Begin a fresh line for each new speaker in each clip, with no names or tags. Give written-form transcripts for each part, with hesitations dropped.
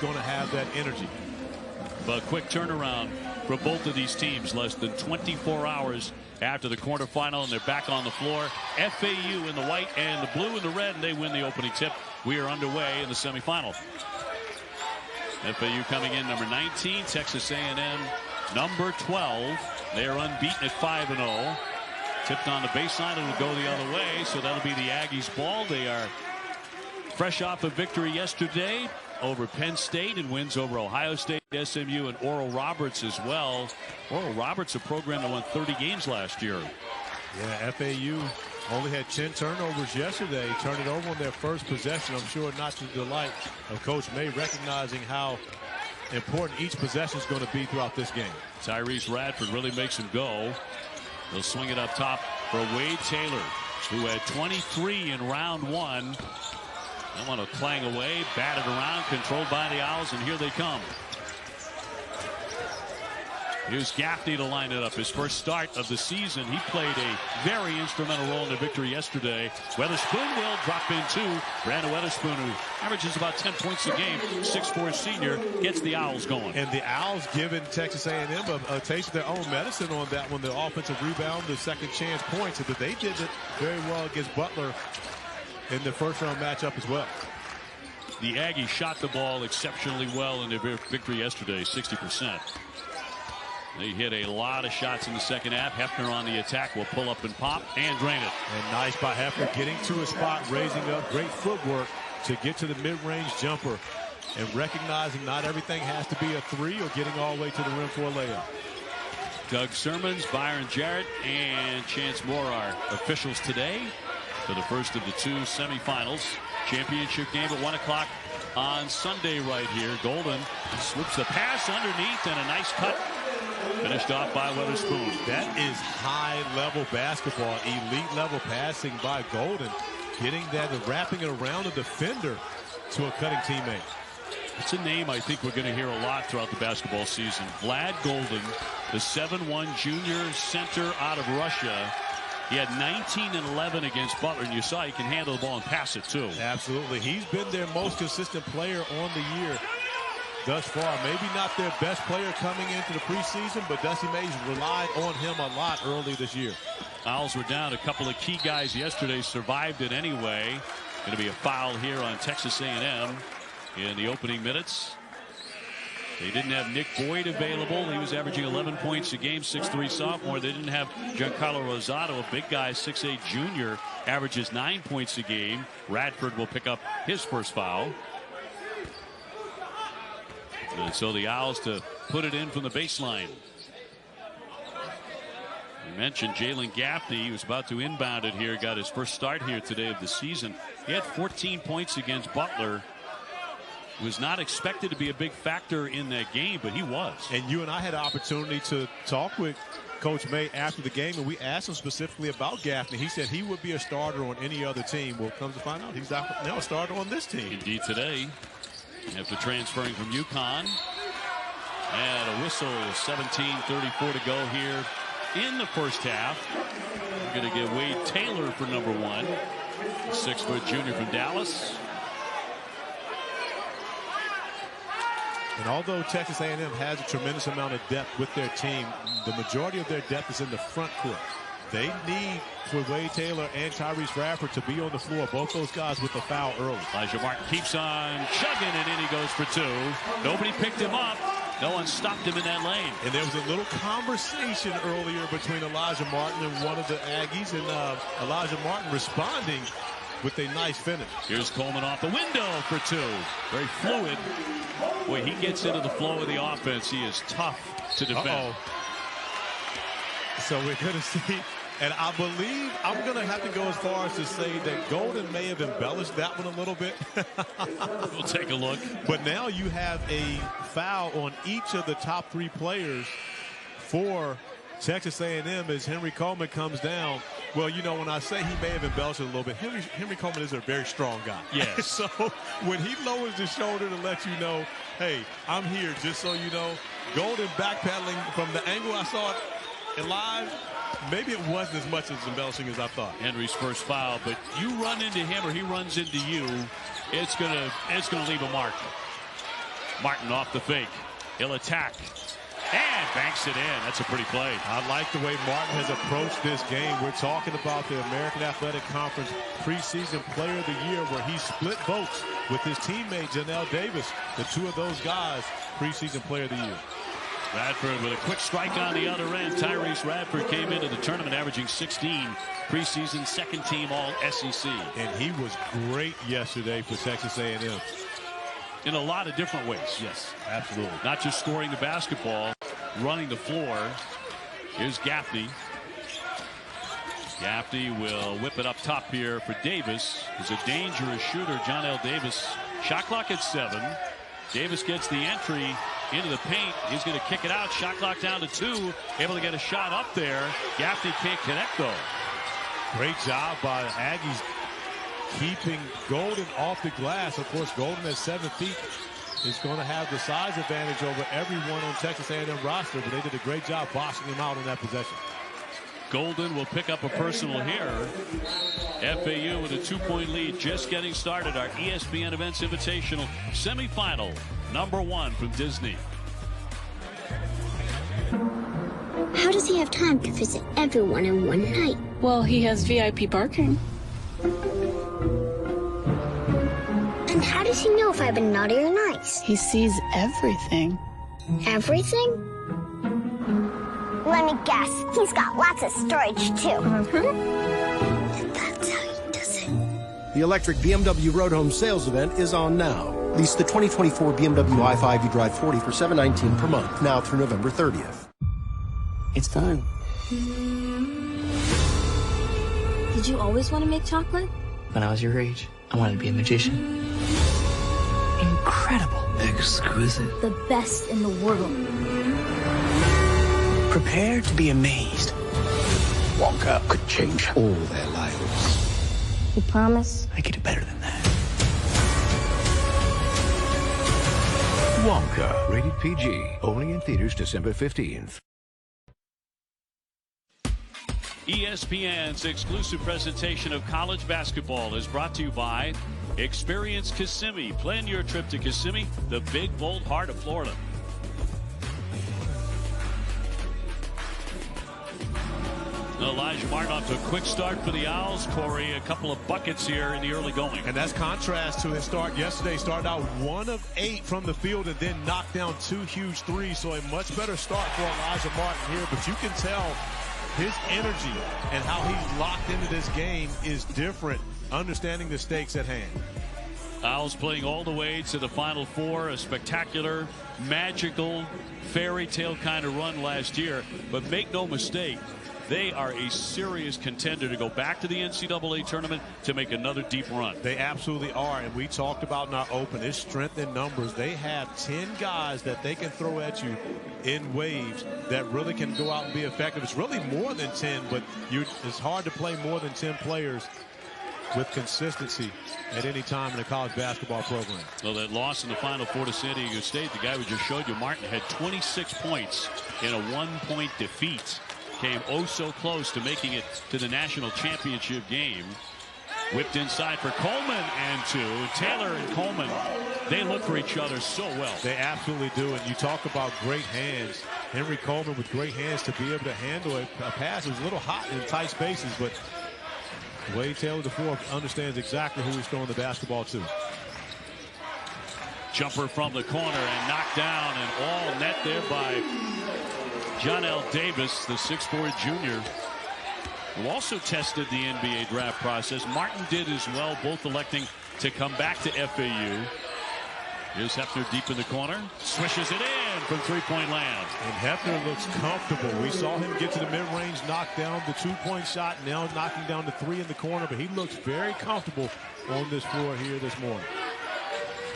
going to have that energy.
But quick turnaround for both of these teams. Less than 24 hours after the quarterfinal, and they're back on the floor. FAU in the white and the blue and the red, and they win the opening tip. We are underway in the semifinal. FAU coming in number 19, Texas A&M number 12. They are unbeaten at 5-0. Tipped on the baseline, it'll go the other way, so that'll be the Aggies' ball. They are fresh off a victory yesterday over Penn State and wins over Ohio State, SMU, and Oral Roberts as well. Oral Roberts, a program that won 30 games last year.
Yeah, FAU only had 10 turnovers yesterday. Turned it over on their first possession. I'm sure not to the delight of Coach May, recognizing how important each possession is going to be throughout this game.
Tyrese Radford really makes him go. He'll swing it up top for Wade Taylor, who had 23 in round one. They want to clang away, batted around, controlled by the Owls, and here they come. Here's Gaffney to line it up. His first start of the season. He played a very instrumental role in the victory yesterday. Weatherspoon will drop in too. Brandon Weatherspoon, who averages about 10 points a game, 6'4" senior, gets the Owls going.
And the Owls giving Texas A&M a taste of their own medicine on that one. The offensive rebound, the second chance points, and they did it very well against Butler in the first round matchup as well.
The Aggies shot the ball exceptionally well in their victory yesterday, 60%. They hit a lot of shots in the second half. Hefner on the attack will pull up and pop and drain it.
And nice by Hefner getting to a spot, raising up, great footwork to get to the mid-range jumper and recognizing not everything has to be a three or getting all the way to the rim for a layup.
Doug Sermons, Byron Jarrett, and Chance Moore are officials today for the first of the two semifinals. Championship game at 1 o'clock on Sunday right here. Golden slips the pass underneath and a nice cut. Finished off by Weatherspoon.
That is high-level basketball, elite-level passing by Golden. Getting that and wrapping it around a defender to a cutting teammate.
It's a name I think we're going to hear a lot throughout the basketball season. Vlad Golden, the 7'1" junior center out of Russia. He had 19 and 11 against Butler, and you saw he can handle the ball and pass it too.
Absolutely. He's been their most consistent player on the year thus far. Maybe not their best player coming into the preseason, but Dusty Mays relied on him a lot early this year.
Owls were down a couple of key guys yesterday, survived it anyway. Going to be a foul here on Texas A&M in the opening minutes. They didn't have Nick Boyd available. He was averaging 11 points a game, 6'3" sophomore. They didn't have Giancarlo Rosado, a big guy, 6'8" junior, averages 9 points a game. Radford will pick up his first foul. And so the Owls to put it in from the baseline. You mentioned Jalen Gaffney. He was about to inbound it here. Got his first start here today of the season. He had 14 points against Butler. Was not expected to be a big factor in that game, but he was.
And you and I had an opportunity to talk with Coach May after the game, and we asked him specifically about Gaffney. He said he would be a starter on any other team. Well, comes to find out, he's now a starter on this team.
Indeed, today. After transferring from UConn. And a whistle, 17:34 to go here in the first half. We're going to get Wade Taylor for number one. 6-foot junior from Dallas.
And although Texas A&M has a tremendous amount of depth with their team, the majority of their depth is in the front court. They need for Wade Taylor and Tyrese Radford to be on the floor, both those guys with the foul early.
Elijah Martin keeps on chugging, and in he goes for two. Nobody picked him up. No one stopped him in that lane.
And there was a little conversation earlier between Elijah Martin and one of the Aggies, and Elijah Martin responding with a nice finish.
Here's Coleman off the window for two. Very fluid. Boy, he gets into the flow of the offense. He is tough to defend.
So we're going to see, and I believe I'm going to have to go as far as to say that Golden may have embellished that one a little bit.
We'll take a look.
But now you have a foul on each of the top three players for Texas A&M as Henry Coleman comes down. Well, you know, when I say he may have embellished it a little bit, Henry Coleman is a very strong guy.
Yes.
So when he lowers the shoulder to let you know, hey, I'm here, just so you know, Golden backpedaling from the angle I saw it live, maybe it wasn't as much as embellishing as I thought.
Henry's first foul, but you run into him or he runs into you, it's gonna leave a mark. Martin off the fake. He'll attack. And banks it in. That's a pretty play.
I like the way Martin has approached this game. We're talking about the American Athletic Conference preseason player of the year, where he split votes with his teammate Janelle Davis. The two of those guys, preseason player of the year.
Radford with a quick strike on the other end. Tyrese Radford came into the tournament averaging 16. Preseason second team all SEC.
And he was great yesterday for Texas A&M.
In a lot of different ways.
Yes, absolutely.
Not just scoring the basketball, running the floor. Here's Gaffney. Gaffney will whip it up top here for Davis. He's a dangerous shooter, John L. Davis. Shot clock at 7. Davis gets the entry into the paint. He's going to kick it out. Shot clock down to 2. Able to get a shot up there. Gaffney can't connect, though.
Great job by the Aggies keeping Golden off the glass. Of course, Golden at 7 feet is going to have the size advantage over everyone on Texas A&M roster, but they did a great job boxing him out on that possession.
Golden will pick up a personal here. FAU with a 2-point lead, just getting started. Our ESPN Events Invitational semifinal, number 1 from Disney.
How does he have time to visit everyone in one night?
Well, he has VIP parking.
And how does he know if I've been naughty or nice?
He sees everything.
Everything? Let me guess. He's got lots of storage, too. And that's how he does it.
The electric BMW Road Home sales event is on now. Lease the 2024 BMW i5 you drive 40 for $719 per month, now through November 30th.
It's done.
Did you always want to make chocolate?
When I was your age, I wanted to be a magician. Incredible. Exquisite.
The best in the world.
Prepare to be amazed. Wonka could change all their lives.
You promise?
I could do better than that.
Wonka, rated PG, only in theaters December 15th.
ESPN's exclusive presentation of college basketball is brought to you by Experience Kissimmee. Plan your trip to Kissimmee, the big, bold heart of Florida. Elijah Martin off to a quick start for the Owls. Corey, a couple of buckets here in the early going.
And that's contrast to his start yesterday. Started out 1 of 8 from the field and then knocked down 2 huge threes. So a much better start for Elijah Martin here. But you can tell his energy and how he's locked into this game is different, understanding the stakes at hand.
Owls playing all the way to the Final Four, a spectacular, magical, fairy tale kind of run last year. But make no mistake, they are a serious contender to go back to the NCAA tournament to make another deep run.
They absolutely are, and we talked about in our open, it's strength in numbers. They have 10 guys that they can throw at you in waves that really can go out and be effective. It's really more than 10, but it's hard to play more than 10 players with consistency at any time in a college basketball program.
Well, that loss in the Final Four to San Diego State, the guy we just showed you, Martin, had 26 points in a 1-point defeat. Came oh so close to making it to the national championship game. Whipped inside for Coleman and 2. Taylor and Coleman, they look for each other so well.
They absolutely do. And you talk about great hands. Henry Coleman with great hands to be able to handle a pass. It was a little hot in tight spaces, but Wade Taylor IV understands exactly who he's throwing the basketball to.
Jumper from the corner and knocked down, and all net there by John L. Davis, the 6'4" junior, who also tested the NBA draft process. Martin did as well, both electing to come back to FAU. Here's Hefner deep in the corner. Swishes it in from three-point land.
And Hefner looks comfortable. We saw him get to the mid-range, knock down the 2-point shot, now knocking down the 3 in the corner, but he looks very comfortable on this floor here this morning.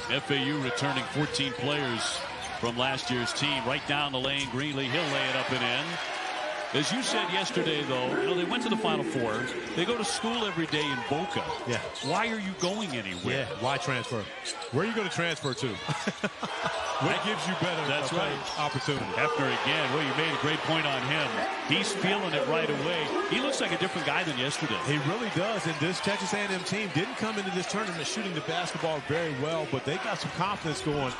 FAU returning 14 players from last year's team. Right down the lane, Greenlee, he'll lay it up and in. As you said yesterday, though, they went to the Final Four. They go to school every day in Boca.
Yeah.
Why are you going anywhere?
Yeah, why transfer? Where are you going to transfer to? What gives you better opportunity?
Hefner again. Well, you made a great point on him. He's feeling it right away. He looks like a different guy than yesterday.
He really does. And this Texas A&M team didn't come into this tournament shooting the basketball very well, but they got some confidence going.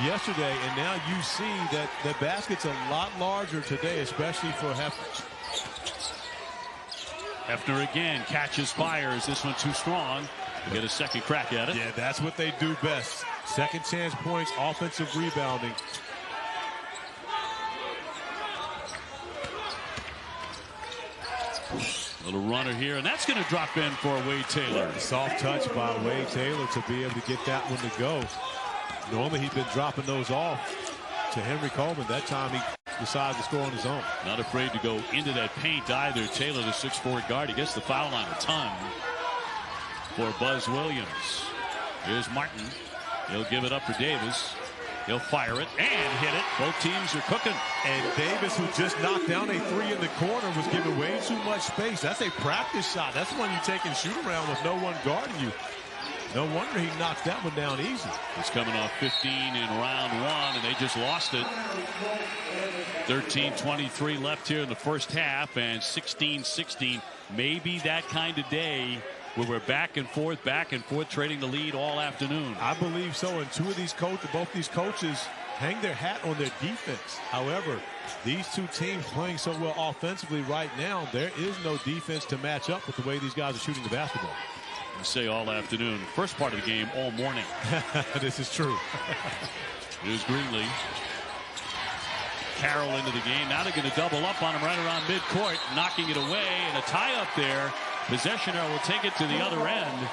yesterday, and now you see that the basket's a lot larger today, especially for Hefner.
Hefner again catches fires. This one too strong. Get a second crack at it.
Yeah, that's what they do best. Second chance points, offensive rebounding.
Little runner here, and that's going to drop in for Wade Taylor.
Soft touch by Wade Taylor to be able to get that one to go. Normally he's been dropping those off to Henry Coleman. That time he decides to score on his own.
Not afraid to go into that paint either. Taylor, the 6'4" guard, he gets the foul line a ton for Buzz Williams. Here's Martin. He'll give it up for Davis. He'll fire it and hit it. Both teams are cooking.
And Davis, who just knocked down a three in the corner, was given way too much space. That's a practice shot. That's one you take and shoot around with no one guarding you. No wonder he knocked that one down easy.
He's coming off 15 in round one, and they just lost it. 13:23 left here in the first half, and 16-16. Maybe that kind of day where we're back and forth, trading the lead all afternoon.
I believe so. And both these coaches hang their hat on their defense. However, these two teams playing so well offensively right now, there is no defense to match up with the way these guys are shooting the basketball.
I say all afternoon. First part of the game all morning.
This is true.
Here's Greenlee. Carroll into the game. Now they're going to double up on him right around midcourt, knocking it away, and a tie up there. Possession will take it to the other end.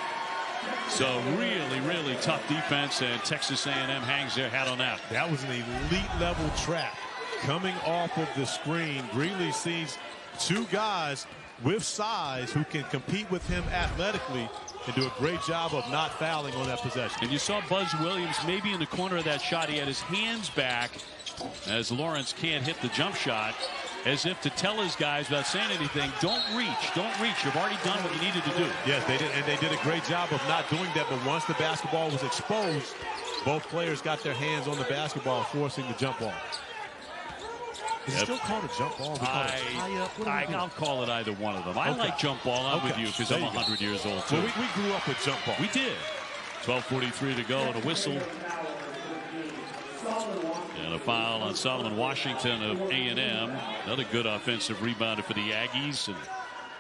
So really tough defense, and Texas A&M hangs their hat on that.
That was an elite level trap coming off of the screen. Greenlee sees two guys with size who can compete with him athletically and do a great job of not fouling on that possession.
And you saw Buzz Williams maybe in the corner of that shot. He had his hands back as Lawrence can't hit the jump shot, as if to tell his guys without saying anything, don't reach. You've already done what you needed to do.
Yes, they did, and they did a great job of not doing that. But once the basketball was exposed, both players got their hands on the basketball, forcing the jump ball. Is it still called a jump ball?
I'll call it either one of them. I like jump ball. I'm with you because I'm 100 years old too.
Well, we grew up with jump ball.
We did. 12:43 to go and a whistle. And a foul on Solomon Washington of A&M. Another good offensive rebounder for the Aggies, and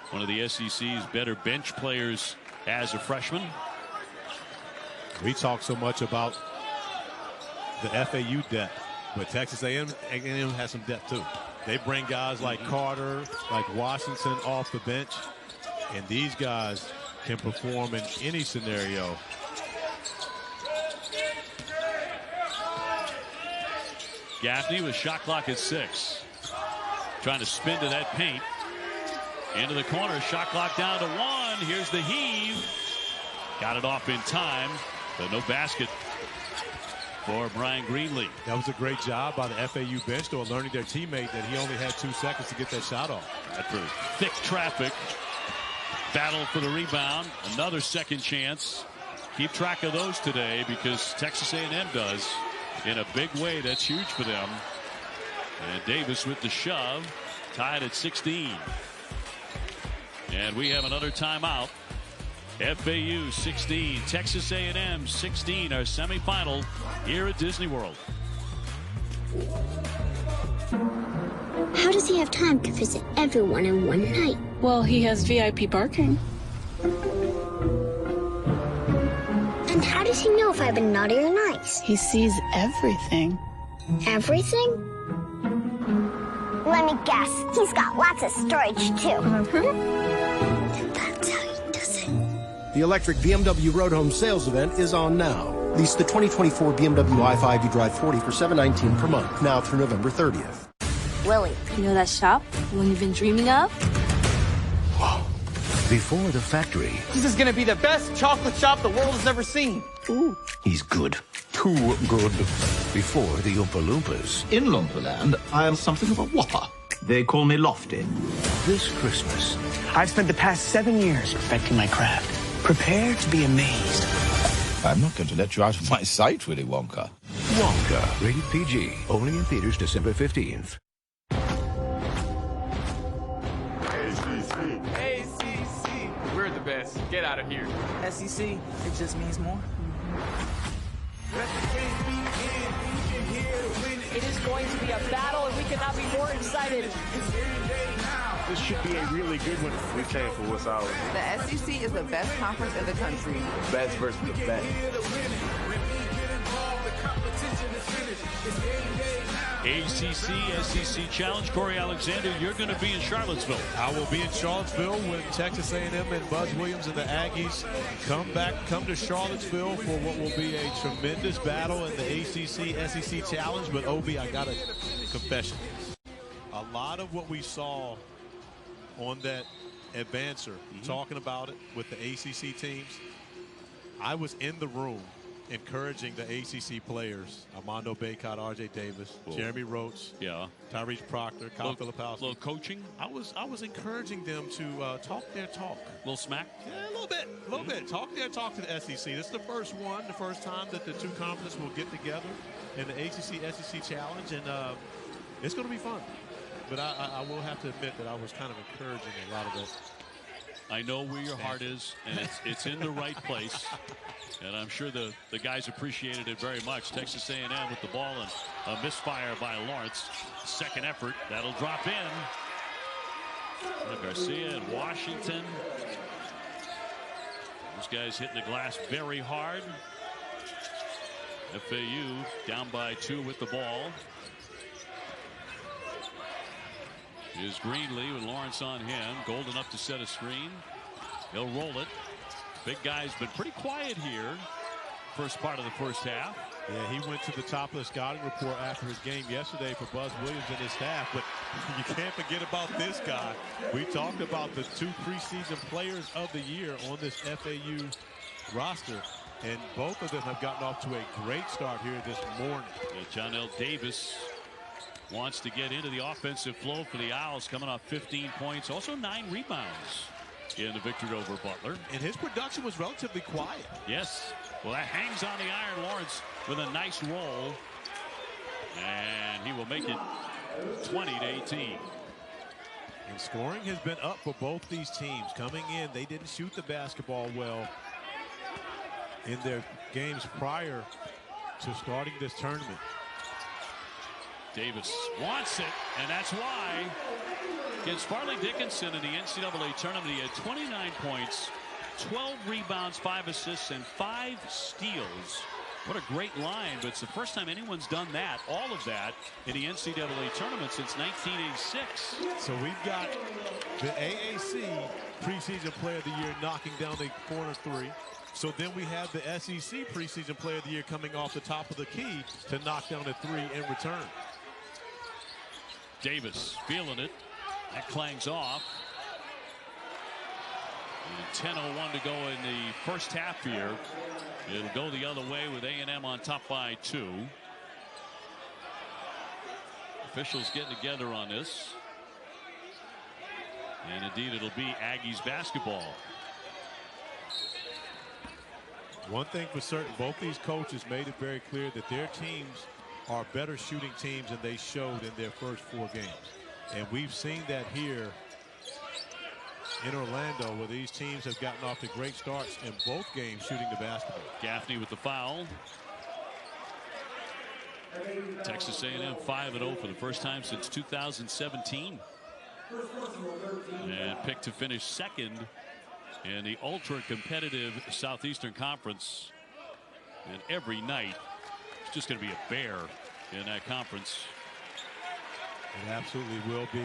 one of the SEC's better bench players as a freshman.
We talk so much about the FAU depth, but Texas A&M has some depth too. They bring guys like Carter, like Washington off the bench, and these guys can perform in any scenario.
Gaffney with shot clock at 6. Trying to spin to that paint. Into the corner. Shot clock down to 1. Here's the heave. Got it off in time, but no basket for Brian Greenlee.
That was a great job by the FAU bench, though, learning their teammate that he only had 2 seconds to get that shot off.
After thick traffic. Battle for the rebound. Another second chance. Keep track of those today because Texas A&M does. In a big way, that's huge for them. And Davis with the shove, tied at 16. And we have another timeout. FAU 16, Texas A&M 16, our semifinal here at Disney World.
How does he have time to visit everyone in one night?
Well, he has VIP parking.
And how does he know if I've been naughty or nice?
He sees everything.
Everything? Let me guess. He's got lots of storage, too. And that's how he does it.
The electric BMW Road Home sales event is on now. Lease the 2024 BMW i5 eDrive 40 for $719 per month, now through November 30th.
Willie, you know that shop? The one you've been dreaming of?
Whoa. Before the factory.
This is gonna be the best chocolate shop the world has ever seen.
Ooh, he's good. Too good. Before the Oompa Loompas.
In Lumberland, I am something of a whopper. They call me Lofty.
This Christmas.
I've spent the past 7 years perfecting my craft. Prepare to be amazed.
I'm not going to let you out of my sight, Willy Wonka.
Wonka. Rated PG. Only in theaters December 15th.
ACC. We're the best. Get out of here. SEC, it just means more. Let the game begin.
going to be a battle, and we could not be more excited.
This should be a really good one. We came for what's ours.
The SEC is the best conference in the country.
Best versus the best.
ACC, SEC Challenge. Corey Alexander, you're going to be in Charlottesville.
I will be in Charlottesville when Texas A&M and Buzz Williams and the Aggies come to Charlottesville for what will be a tremendous battle in the ACC, SEC Challenge. But, Obi, I got a confession. A lot of what we saw on that advancer, talking about it with the ACC teams, I was in the room encouraging the ACC players, Armando Bacot, R.J. Davis, Jeremy Roach, Tyrese Proctor, Kyle Filipowski.
Little coaching?
I was encouraging them to talk their talk.
Little smack?
Yeah, a little bit. Talk their talk to the SEC. This is the first time that the two conferences will get together in the ACC-SEC Challenge, and it's going to be fun. But I will have to admit that I was kind of encouraging a lot of it.
I know where your heart is, and it's in the right place. And I'm sure the guys appreciated it very much. Texas A&M with the ball and a misfire by Lawrence. Second effort, that'll drop in. Garcia and Washington. Those guys hitting the glass very hard. FAU down by 2 with the ball. Is Greenlee with Lawrence on him. Golden up to set a screen. He'll roll it. Big guy's been pretty quiet here. First part of the first half.
Yeah, he went to the top of the scouting report after his game yesterday for Buzz Williams and his staff. But you can't forget about this guy. We talked about the 2 preseason players of the year on this FAU roster. And both of them have gotten off to a great start here this morning.
Yeah, Johnell Davis wants to get into the offensive flow for the Owls, coming off 15 points. Also 9 rebounds in the victory over Butler.
And his production was relatively quiet.
Yes. Well, that hangs on the iron. Lawrence with a nice roll. And he will make it 20-18.
And scoring has been up for both these teams. Coming in, they didn't shoot the basketball well in their games prior to starting this tournament.
Davis wants it, and that's why. Against Farley Dickinson in the NCAA tournament, he had 29 points, 12 rebounds, 5 assists, and 5 steals. What a great line, but it's the first time anyone's done that, all of that, in the NCAA tournament since 1986.
So we've got the AAC preseason player of the year knocking down the corner 3. So then we have the SEC preseason player of the year coming off the top of the key to knock down a 3 in return.
Davis feeling it. That clangs off. And 10:01 to go in the first half here. It'll go the other way with A&M on top by 2. Officials getting together on this. And indeed, it'll be Aggies basketball.
One thing for certain, both these coaches made it very clear that their teams are better shooting teams than they showed in their first 4 games. And we've seen that here in Orlando, where these teams have gotten off to great starts in both games shooting the basketball.
Gaffney with the foul. Texas A&M 5-0 for the first time since 2017. And picked to finish second in the ultra-competitive Southeastern Conference. And every night, it's just going to be a bear in that conference.
It absolutely will be.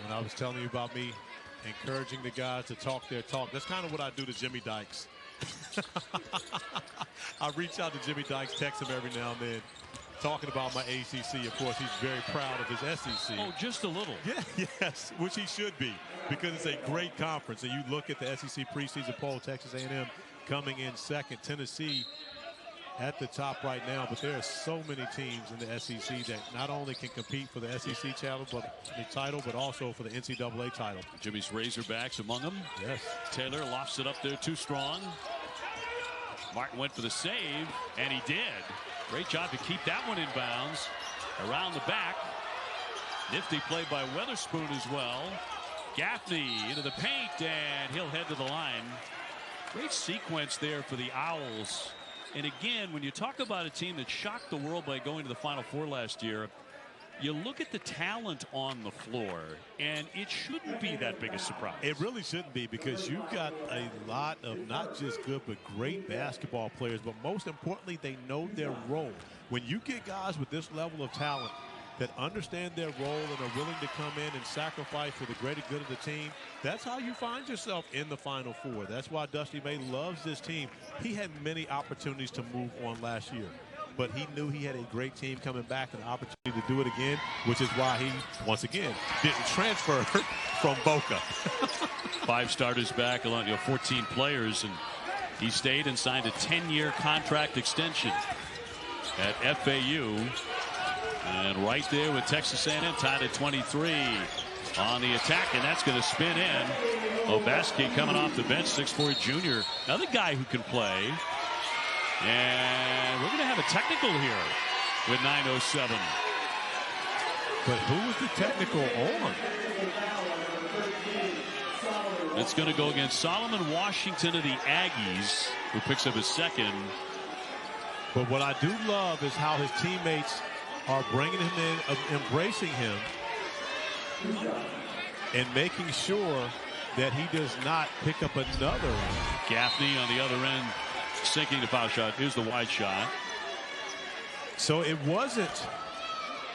When I was telling you about me encouraging the guys to talk their talk, that's kind of what I do to Jimmy Dykes. I reach out to Jimmy Dykes, text him every now and then, talking about my ACC. Of course, he's very proud of his SEC.
Oh, just a little.
Yeah, yes, which he should be, because it's a great conference. And you look at the SEC preseason poll, Texas A&M coming in second, Tennessee at the top right now, but there are so many teams in the SEC that not only can compete for the SEC title, but also for the NCAA title.
Jimmy's Razorbacks among them.
Yes.
Taylor lofts it up there too strong. Martin went for the save, and he did. Great job to keep that one in bounds. Around the back. Nifty play by Weatherspoon as well. Gaffney into the paint, and he'll head to the line. Great sequence there for the Owls And again, when you talk about a team that shocked the world by going to the Final Four last year, you look at the talent on the floor, and it shouldn't be that big a surprise.
It really shouldn't be, because you've got a lot of not just good but great basketball players, but most importantly, they know their role. When you get guys with this level of talent that understand their role and are willing to come in and sacrifice for the greater good of the team, that's how you find yourself in the Final Four. That's why Dusty May loves this team. He had many opportunities to move on last year, but he knew he had a great team coming back and an opportunity to do it again, which is why he, once again, didn't transfer from Boca.
5 starters back, along 14 players, and he stayed and signed a 10-year contract extension at FAU. And right there with Texas A&M tied at 23 on the attack, and that's going to spin in. Obasque coming off the bench, 6'4" junior, another guy who can play. And we're going to have a technical here with 9:07.
But who was the technical on?
It's going to go against Solomon Washington of the Aggies, who picks up his second.
But what I do love is how his teammates are bringing him in, embracing him, and making sure that he does not pick up another.
Gaffney on the other end, sinking the foul shot. Here's the wide shot.
So it wasn't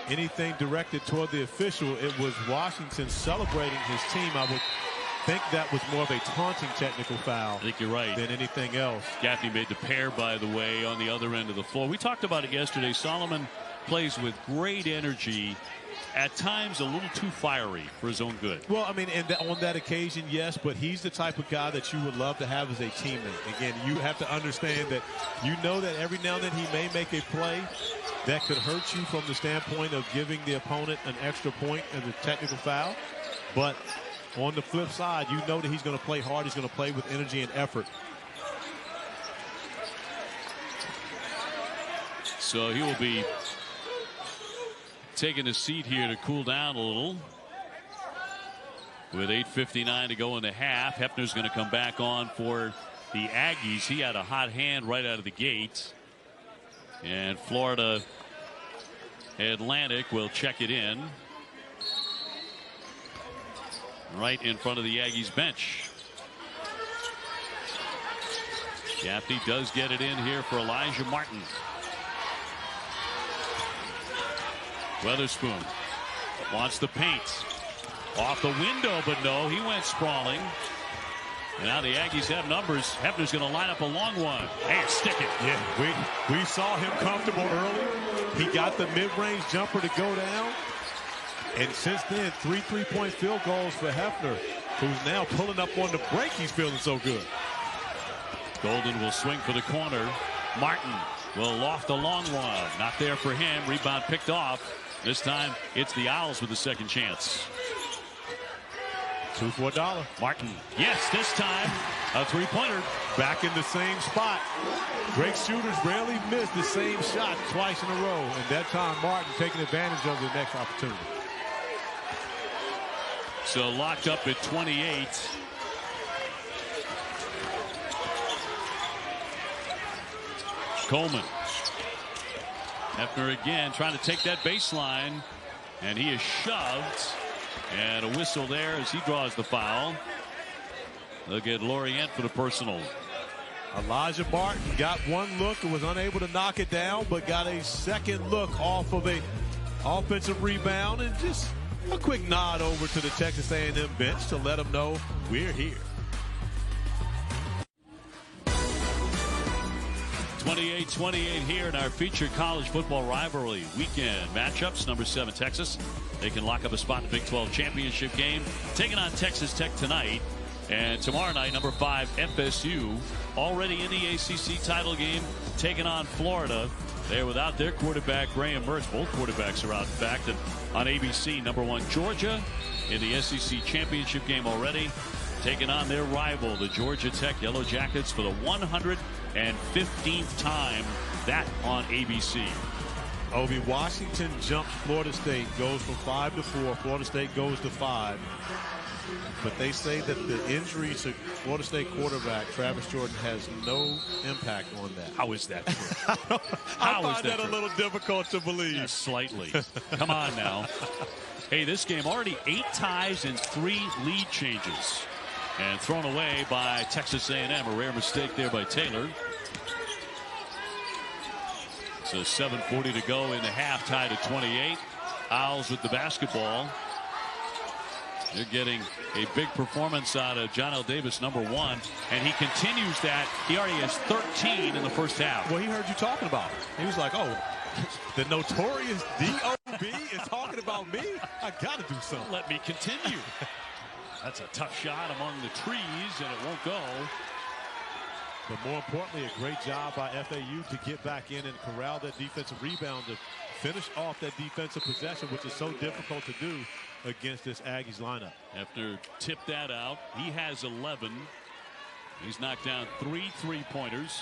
anything directed toward the official. It was Washington celebrating his team. I would think that was more of a taunting technical foul.
I think you're right.
Than anything else.
Gaffney made the pair, by the way, on the other end of the floor. We talked about it yesterday. Solomon plays with great energy, at times a little too fiery for his own good.
Well, I mean, and on that occasion, yes, but he's the type of guy that you would love to have as a teammate. Again, you have to understand that you know that every now and then he may make a play that could hurt you from the standpoint of giving the opponent an extra point as a technical foul. But on the flip side, you know that he's going to play hard. He's going to play with energy and effort.
So he will be taking a seat here to cool down a little. With 8:59 to go in the half, Hefner's going to come back on for the Aggies. He had a hot hand right out of the gate. And Florida Atlantic will check it in right in front of the Aggies bench. Gaffney does get it in here for Elijah Martin. Weatherspoon wants the paint. Off the window, but no, he went sprawling. And now the Aggies have numbers. Hefner's going to line up a long one. And stick it.
Yeah, we saw him comfortable early. He got the mid-range jumper to go down. And since then, 3 3-point field goals for Hefner, who's now pulling up on the break. He's feeling so good.
Golden will swing for the corner. Martin will loft a long one. Not there for him. Rebound picked off. This time, it's the Owls with the second chance.
2 for $1.
Martin, yes, this time a three-pointer.
Back in the same spot. Great shooters rarely miss the same shot twice in a row. And that time, Martin taking advantage of the next opportunity.
So locked up at 28. Coleman. Hefner again trying to take that baseline, and he is shoved, and a whistle there as he draws the foul. They'll get Lorient for the personal.
Elijah Martin got one look and was unable to knock it down, but got a second look off of a offensive rebound, and just a quick nod over to the Texas A&M bench to let them know we're here.
28-28 here in our featured college football rivalry weekend matchups. Number 7 Texas. They can lock up a spot in the Big 12 championship game, taking on Texas Tech tonight. And tomorrow night, number 5 FSU, already in the ACC title game, taking on Florida. They're without their quarterback, Graham Mertz. Both quarterbacks are out, in fact. And on ABC, number 1 Georgia in the SEC championship game already, taking on their rival, the Georgia Tech Yellow Jackets, for the 115th time. That on ABC.
Obi, Washington jumps Florida State, goes from 5 to 4. Florida State goes to 5. But they say that the injury to Florida State quarterback Travis Jordan has no impact on that.
How is that true?
I find that a little difficult to believe.
Yeah, slightly. Come on now. Hey, this game already 8 ties and 3 lead changes. And thrown away by Texas A&M. A rare mistake there by Taylor. So 7:40 to go in the half, tied at 28. Owls with the basketball. They're getting a big performance out of John L. Davis, number 1, and he continues that. He already has 13 in the first half.
Well, he heard you talking about it. He was like, oh, the notorious D.O.B. is talking about me? I got to do something.
Let me continue. That's a tough shot among the trees, and it won't go.
But more importantly, a great job by FAU to get back in and corral that defensive rebound to finish off that defensive possession, which is so difficult to do against this Aggies lineup.
After tip that out, he has 11. He's knocked down 3 3-pointers.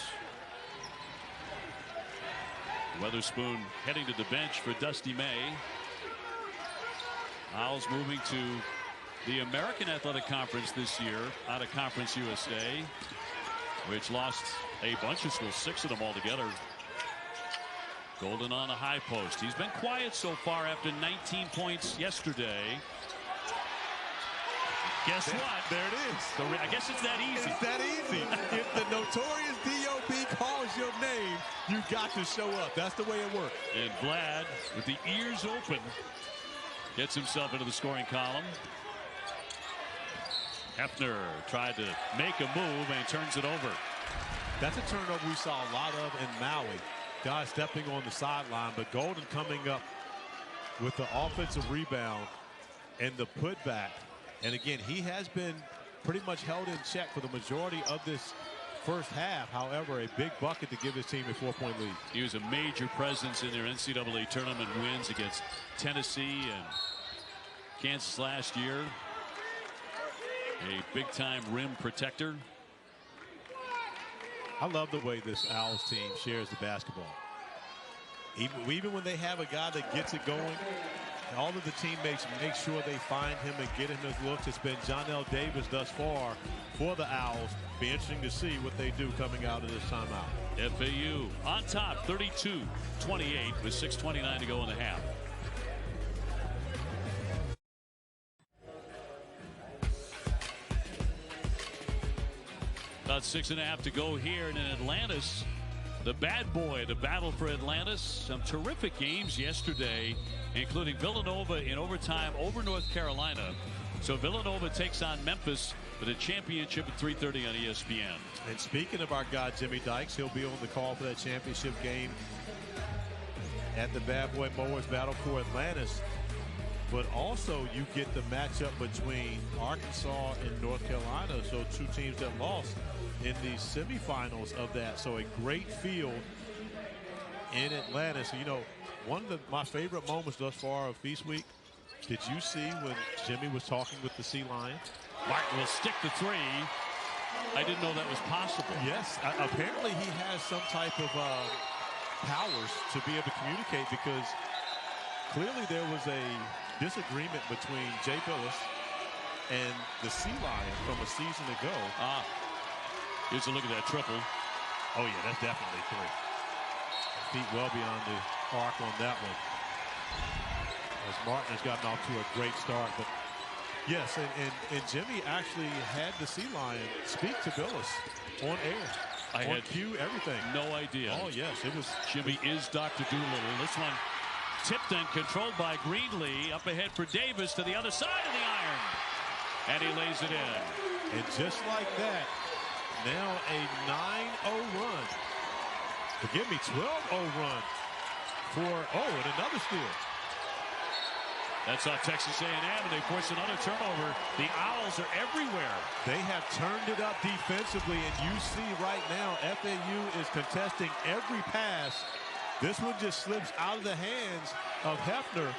Weatherspoon heading to the bench for Dusty May. Owls moving to the American Athletic Conference this year out of Conference USA, which lost a bunch of schools, 6 of them altogether. Golden on a high post. He's been quiet so far after 19 points yesterday. Guess what?
There it is.
I guess it's that easy.
It's that easy. If the notorious D.O.B. calls your name, you got to show up. That's the way it works.
And Vlad, with the ears open, gets himself into the scoring column. Hefner tried to make a move and turns it over.
That's a turnover we saw a lot of in Maui. Guys stepping on the sideline, but Golden coming up with the offensive rebound and the putback. And again, he has been pretty much held in check for the majority of this first half. However, a big bucket to give his team a 4-point lead.
He was a major presence in their NCAA tournament wins against Tennessee and Kansas last year. A big-time rim protector.
I love the way this Owls team shares the basketball. Even when they have a guy that gets it going, all of the teammates make sure they find him and get him his looks. It's been John L. Davis thus far for the Owls. Be interesting to see what they do coming out of this timeout.
FAU on top, 32-28 with 6:29 to go in the half. About 6.5 to go here in Atlantis. The bad boy, the battle for Atlantis. Some terrific games yesterday, including Villanova in overtime over North Carolina. So Villanova takes on Memphis for the championship at 3:30 on ESPN.
And speaking of our guy Jimmy Dykes, he'll be on the call for that championship game at the Bad Boy Mowers Battle for Atlantis. But also you get the matchup between Arkansas and North Carolina. So 2 teams that lost in the semifinals of that. So a great field in Atlanta. So, you know, one of my favorite moments thus far of Feast Week, did you see when Jimmy was talking with the Sea Lion?
Martin will stick the 3. I didn't know that was possible.
Yes, apparently he has some type of powers to be able to communicate, because clearly there was a disagreement between Jay Billis and the Sea Lion from a season ago.
Here's a look at that triple.
Oh, yeah, that's definitely 3. Feet well beyond the arc on that one. As Martin has gotten off to a great start. But yes, and Jimmy actually had the Sea Lion speak to Billis on air.
I
on
had
cue, everything.
No idea.
Oh, yes, it was.
Jimmy is Dr. Doolittle. This one tipped and controlled by Greenlee. Up ahead for Davis to the other side of the iron. And he lays it in.
And just like that, now a 9-0 run. Forgive me, 12-0 run for, and another steal.
That's off Texas A&M, and they force another turnover. The Owls are everywhere.
They have turned it up defensively, and you see right now FAU is contesting every pass. This one just slips out of the hands of Hefner,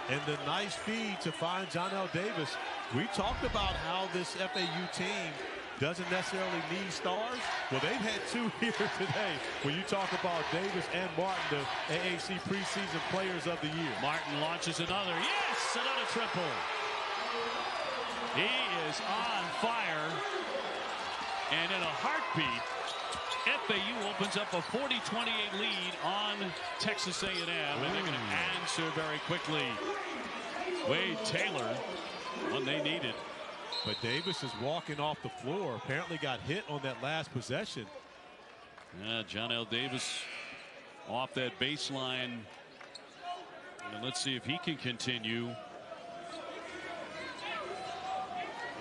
and the nice feed to find John L. Davis. We talked about how this FAU team doesn't necessarily need stars. Well, they've had 2 here today. When you talk about Davis and Martin, the AAC preseason players of the year.
Martin launches another. Yes, another triple. He is on fire. And in a heartbeat, FAU opens up a 40-28 lead on Texas A&M. And they're going to answer very quickly. Wade Taylor, one they needed.
But Davis is walking off the floor. Apparently got hit on that last possession.
Yeah, John L. Davis off that baseline. And let's see if he can continue.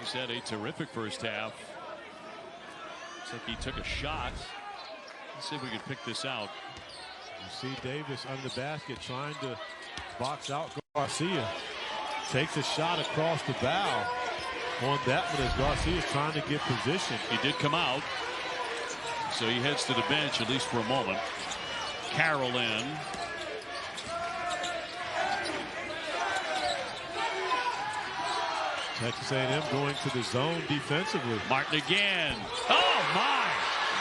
He's had a terrific first half. Looks like he took a shot. Let's see if we can pick this out.
You see Davis under the basket trying to box out Garcia. Takes a shot across the bow on that one as Garcia's trying to get position.
He did come out. So he heads to the bench, at least for a moment. Carroll in.
Texas A&M going to the zone defensively.
Martin again. Oh, my.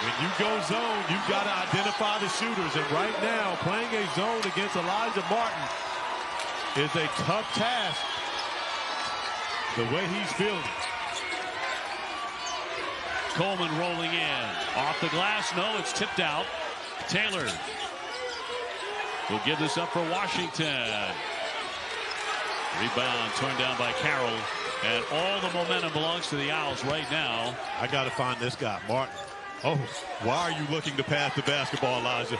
When you go zone, you've got to identify the shooters. And right now, playing a zone against Elijah Martin is a tough task. The way he's feeling.
Coleman rolling in. Off the glass. No, it's tipped out. Taylor will give this up for Washington. Rebound torn down by Carroll. And all the momentum belongs to the Owls right now.
I got to find this guy, Martin. Oh, why are you looking to pass the basketball, Elijah?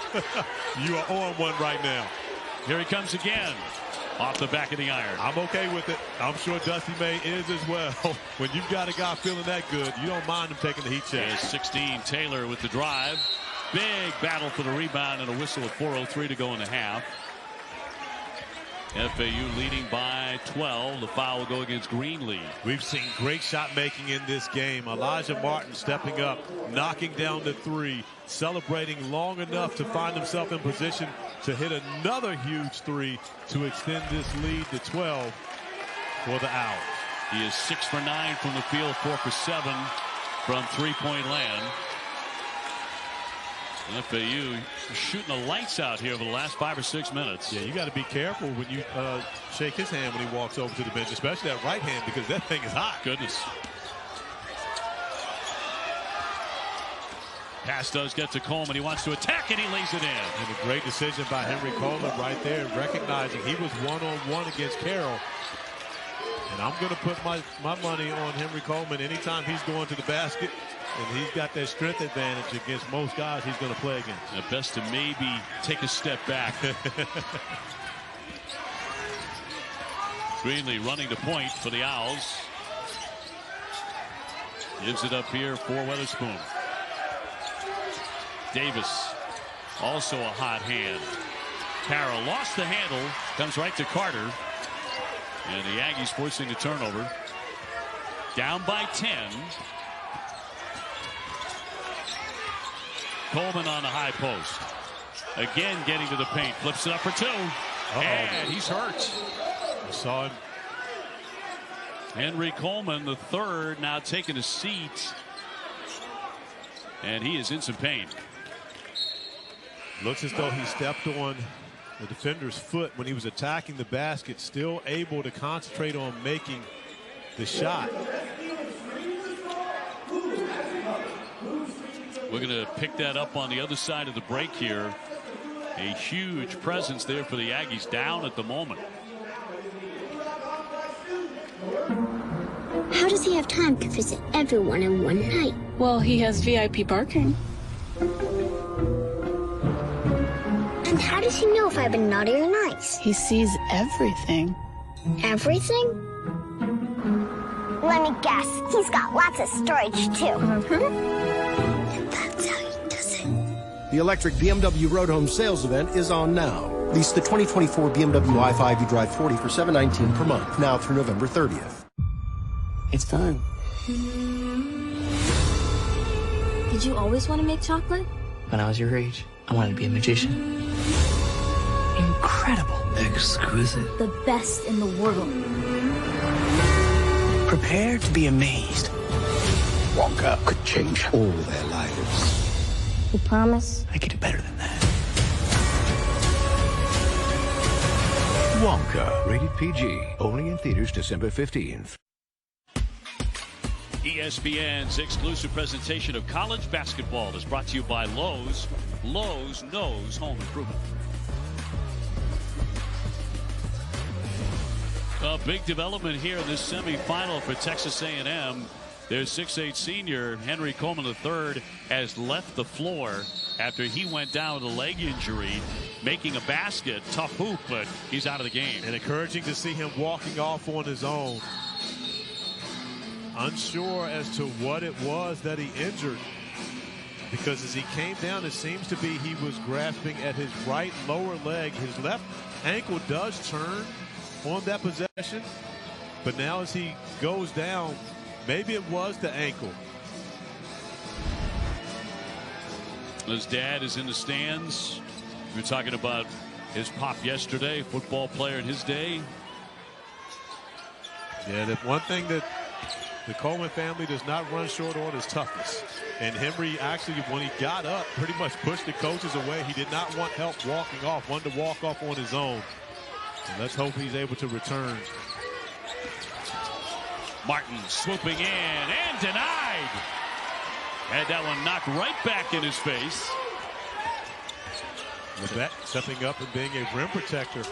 You are on one right now.
Here he comes again. Off the back of the iron.
I'm okay with it. I'm sure Dusty May is as well. When you've got a guy feeling that good, you don't mind him taking the heat check.
Here's 16 Taylor with the drive. Big battle for the rebound and a whistle with 4:03 to go in the half. FAU leading by 12. The foul will go against Greenlee.
We've seen great shot making in this game. Elijah Martin stepping up, knocking down the three, celebrating long enough to find himself in position to hit another huge three to extend this lead to 12 for the Owls.
He is 6 for 9 from the field, 4 for 7 from three-point land. FAU shooting the lights out here over the last 5 or 6 minutes.
Yeah, you got to be careful when you shake his hand when he walks over to the bench, especially that right hand, because that thing is hot.
Goodness. Pass does get to Coleman. He wants to attack, and he lays it in.
And a great decision by Henry Coleman right there, recognizing he was one-on-one against Carroll. And I'm going to put my money on Henry Coleman anytime he's going to the basket. And he's got that strength advantage against most guys he's going to play against.
The best to maybe take a step back. Greenlee running the point for the Owls. Gives it up here for Weatherspoon. Davis, also a hot hand. Carroll lost the handle, comes right to Carter. And the Aggies forcing the turnover. Down by 10. Coleman on the high post. Again getting to the paint. Flips it up for 2. And he's hurt.
I saw him.
Henry Coleman, the third, now taking a seat. And he is in some pain.
Looks as though he stepped on the defender's foot when he was attacking the basket. Still able to concentrate on making the shot.
We're going to pick that up on the other side of the break here. A huge presence there for the Aggies, down at the moment.
How does he have time to visit everyone in one night?
Well, he has VIP parking.
And how does he know if I've been naughty or nice?
He sees everything.
Everything? Let me guess. He's got lots of storage, too. That's how he does it.
The electric BMW Road Home sales event is on now. Lease the 2024 BMW i5 you drive 40 for $719 per month, now through November 30th.
It's time.
Did you always want to make chocolate?
When I was your age, I wanted to be a magician. Incredible. Exquisite.
The best in the world.
Prepare to be amazed.
Wonka could change all their lives.
You promise?
I could do better than that.
Wonka, rated PG, only in theaters December 15th.
ESPN's exclusive presentation of college basketball is brought to you by Lowe's. Lowe's knows home improvement. A big development here in this semifinal for Texas A&M. Their 6'8" senior Henry Coleman III has left the floor after he went down with a leg injury, making a basket. Tough hoop, but he's out of the game.
And encouraging to see him walking off on his own. Unsure as to what it was that he injured, because as he came down, it seems to be he was grasping at his right lower leg. His left ankle does turn on that possession, but now as he goes down, maybe it was the ankle.
His dad is in the stands. We were talking about his pop yesterday, football player in his day.
Yeah, the one thing that the Coleman family does not run short on is toughness. And Henry actually, when he got up, pretty much pushed the coaches away. He did not want help walking off, wanted to walk off on his own. And let's hope he's able to return.
Martin swooping in and denied. Had that one knocked right back in his face.
Levesque stepping up and being a rim protector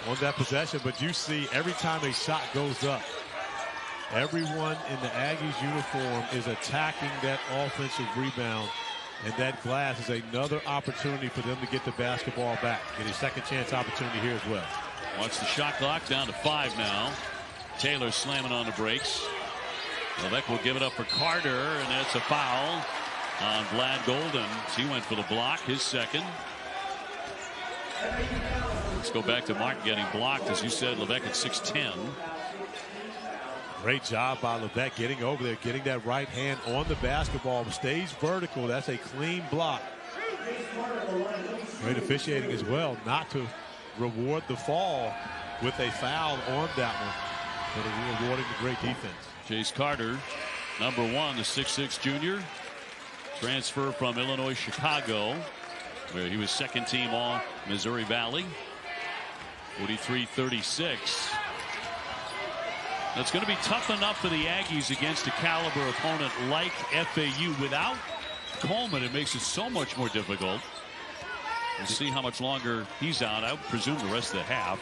on that possession. But you see, every time a shot goes up, everyone in the Aggies uniform is attacking that offensive rebound. And that glass is another opportunity for them to get the basketball back. Get a second chance opportunity here as well.
Watch the shot clock down to 5 now. Taylor slamming on the brakes. Levesque will give it up for Carter, and that's a foul on Vlad Golden. He went for the block, his second. Let's go back to Martin getting blocked. As you said, Levesque at 6'10".
Great job by Levesque getting over there, getting that right hand on the basketball. Stays vertical. That's a clean block. Great officiating as well, not to reward the fall with a foul on that one, but rewarding the great defense.
Chase Carter, number 1, the 6'6" junior. Transfer from Illinois Chicago, where he was second team all Missouri Valley. 43-36. It's going to be tough enough for the Aggies against a caliber opponent like FAU. Without Coleman, it makes it so much more difficult. We'll see how much longer he's out. I would presume the rest of the half.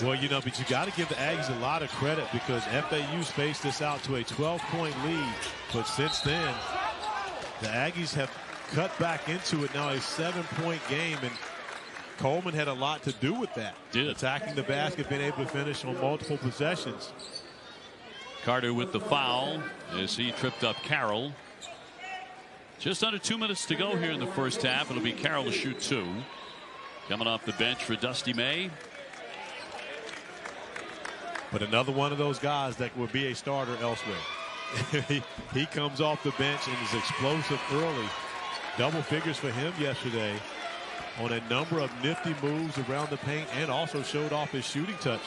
Well, you know, but you got to give the Aggies a lot of credit, because FAU spaced this out to a 12-point lead. But since then, the Aggies have cut back into it now, a 7-point game, and Coleman had a lot to do with that. Attacking the basket, being able to finish on multiple possessions.
Carter with the foul as he tripped up Carroll. Just under 2 minutes to go here in the first half. It'll be Carroll to shoot 2. Coming off the bench for Dusty May.
But another one of those guys that will be a starter elsewhere. he comes off the bench and is explosive early. Double figures for him yesterday on a number of nifty moves around the paint, and also showed off his shooting touch.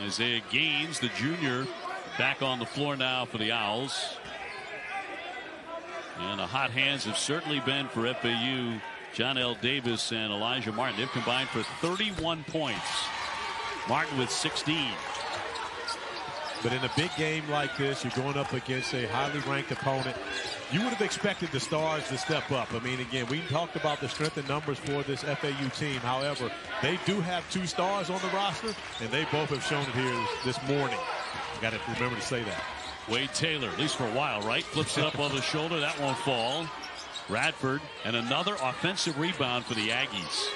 Isaiah Gaines, the junior, back on the floor now for the Owls. And the hot hands have certainly been for FAU. John L. Davis and Elijah Martin. They've combined for 31 points. Martin with 16.
But in a big game like this, you're going up against a highly ranked opponent. You would have expected the stars to step up. I mean, again, we talked about the strength in numbers for this FAU team. However, they do have 2 stars on the roster, and they both have shown it here this morning. You got to remember to say that.
Wade Taylor, at least for a while, right? Flips it up over the shoulder. That won't fall. Radford, and another offensive rebound for the Aggies.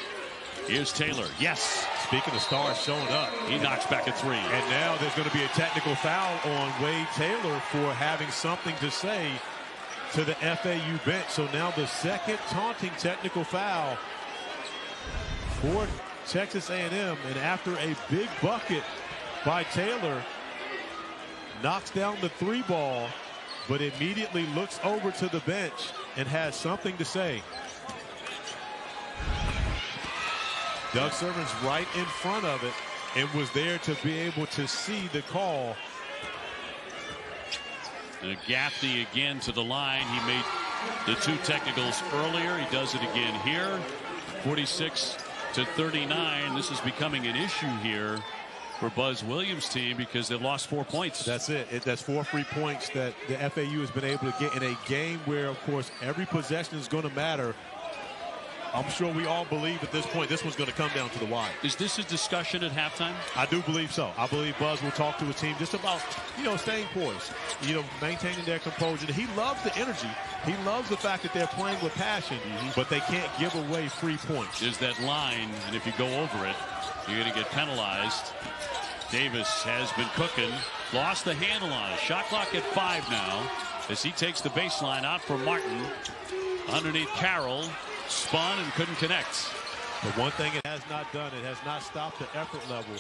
Here's Taylor. Yes.
Speaking of stars showing up,
he knocks back a 3.
And now there's going to be a technical foul on Wade Taylor for having something to say to the FAU bench. So now the second taunting technical foul for Texas A&M. And after a big bucket by Taylor, knocks down the 3 ball, but immediately looks over to the bench and has something to say. Doug Servant's right in front of it and was there to be able to see the call.
And Gaffney again to the line. He made the 2 technicals earlier. He does it again here. 46-39. This is becoming an issue here for Buzz Williams' team because they've lost 4 points.
That's it. That's 4 free points that the FAU has been able to get in a game where, of course, every possession is going to matter. I'm sure we all believe at this point this one's going to come down to the wire.
Is this a discussion at halftime?
I do believe so. I believe Buzz will talk to his team just about, staying poised, maintaining their composure. He loves the energy. He loves the fact that they're playing with passion, but they can't give away free points.
There's that line, and if you go over it, you're going to get penalized. Davis has been cooking, lost the handle on it. Shot clock at 5 now as he takes the baseline out for Martin. Underneath Carroll, spun and couldn't connect.
But one thing it has not done, it has not stopped the effort level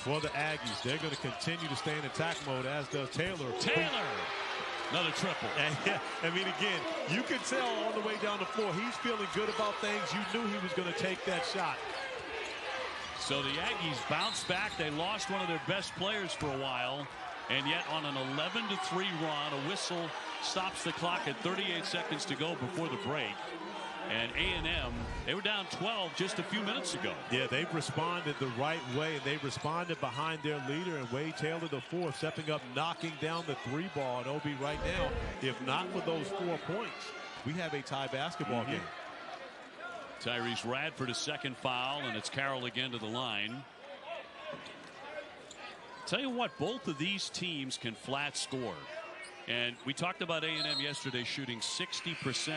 for the Aggies. They're going to continue to stay in attack mode, as does Taylor.
Another triple.
And again, you can tell on the way down the floor, he's feeling good about things. You knew he was going to take that shot.
So the Aggies bounce back. They lost one of their best players for a while, and yet on an 11-3 run, a whistle stops the clock at 38 seconds to go before the break. And A&M, they were down 12 just a few minutes ago.
Yeah, they've responded the right way, and they've responded behind their leader, and Wade Taylor, the fourth, stepping up, knocking down the 3 ball. And OB right now, if not for those 4 points, we have a tie basketball game.
Tyrese Radford, a second foul, and it's Carroll again to the line. Tell you what, both of these teams can flat score. And we talked about A&M yesterday shooting 60%.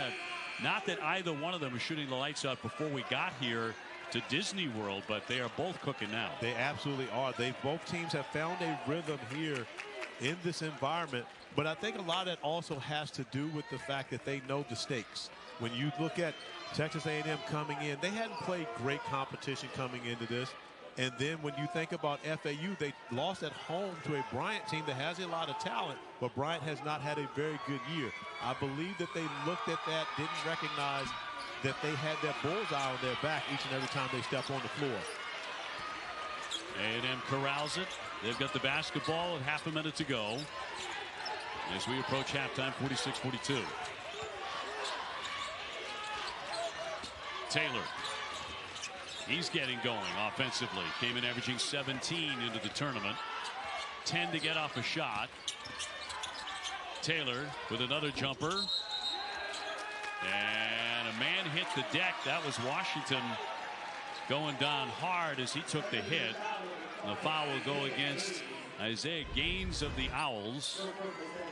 Not that either one of them is shooting the lights out before we got here to Disney World, but they are both cooking now.
They absolutely are. Both teams have found a rhythm here in this environment. But I think a lot of that also has to do with the fact that they know the stakes. When you look at Texas A&M coming in, they hadn't played great competition coming into this. And then when you think about FAU, they lost at home to a Bryant team that has a lot of talent, but Bryant has not had a very good year. I believe that they looked at that, didn't recognize that they had that bullseye on their back each and every time they step on the floor.
A&M corrals it. They've got the basketball with half a minute to go as we approach halftime, 46-42. Taylor. He's getting going offensively. Came in averaging 17 into the tournament. 10 to get off a shot. Taylor with another jumper. And a man hit the deck. That was Washington going down hard as he took the hit. The foul will go against Isaiah Gaines of the Owls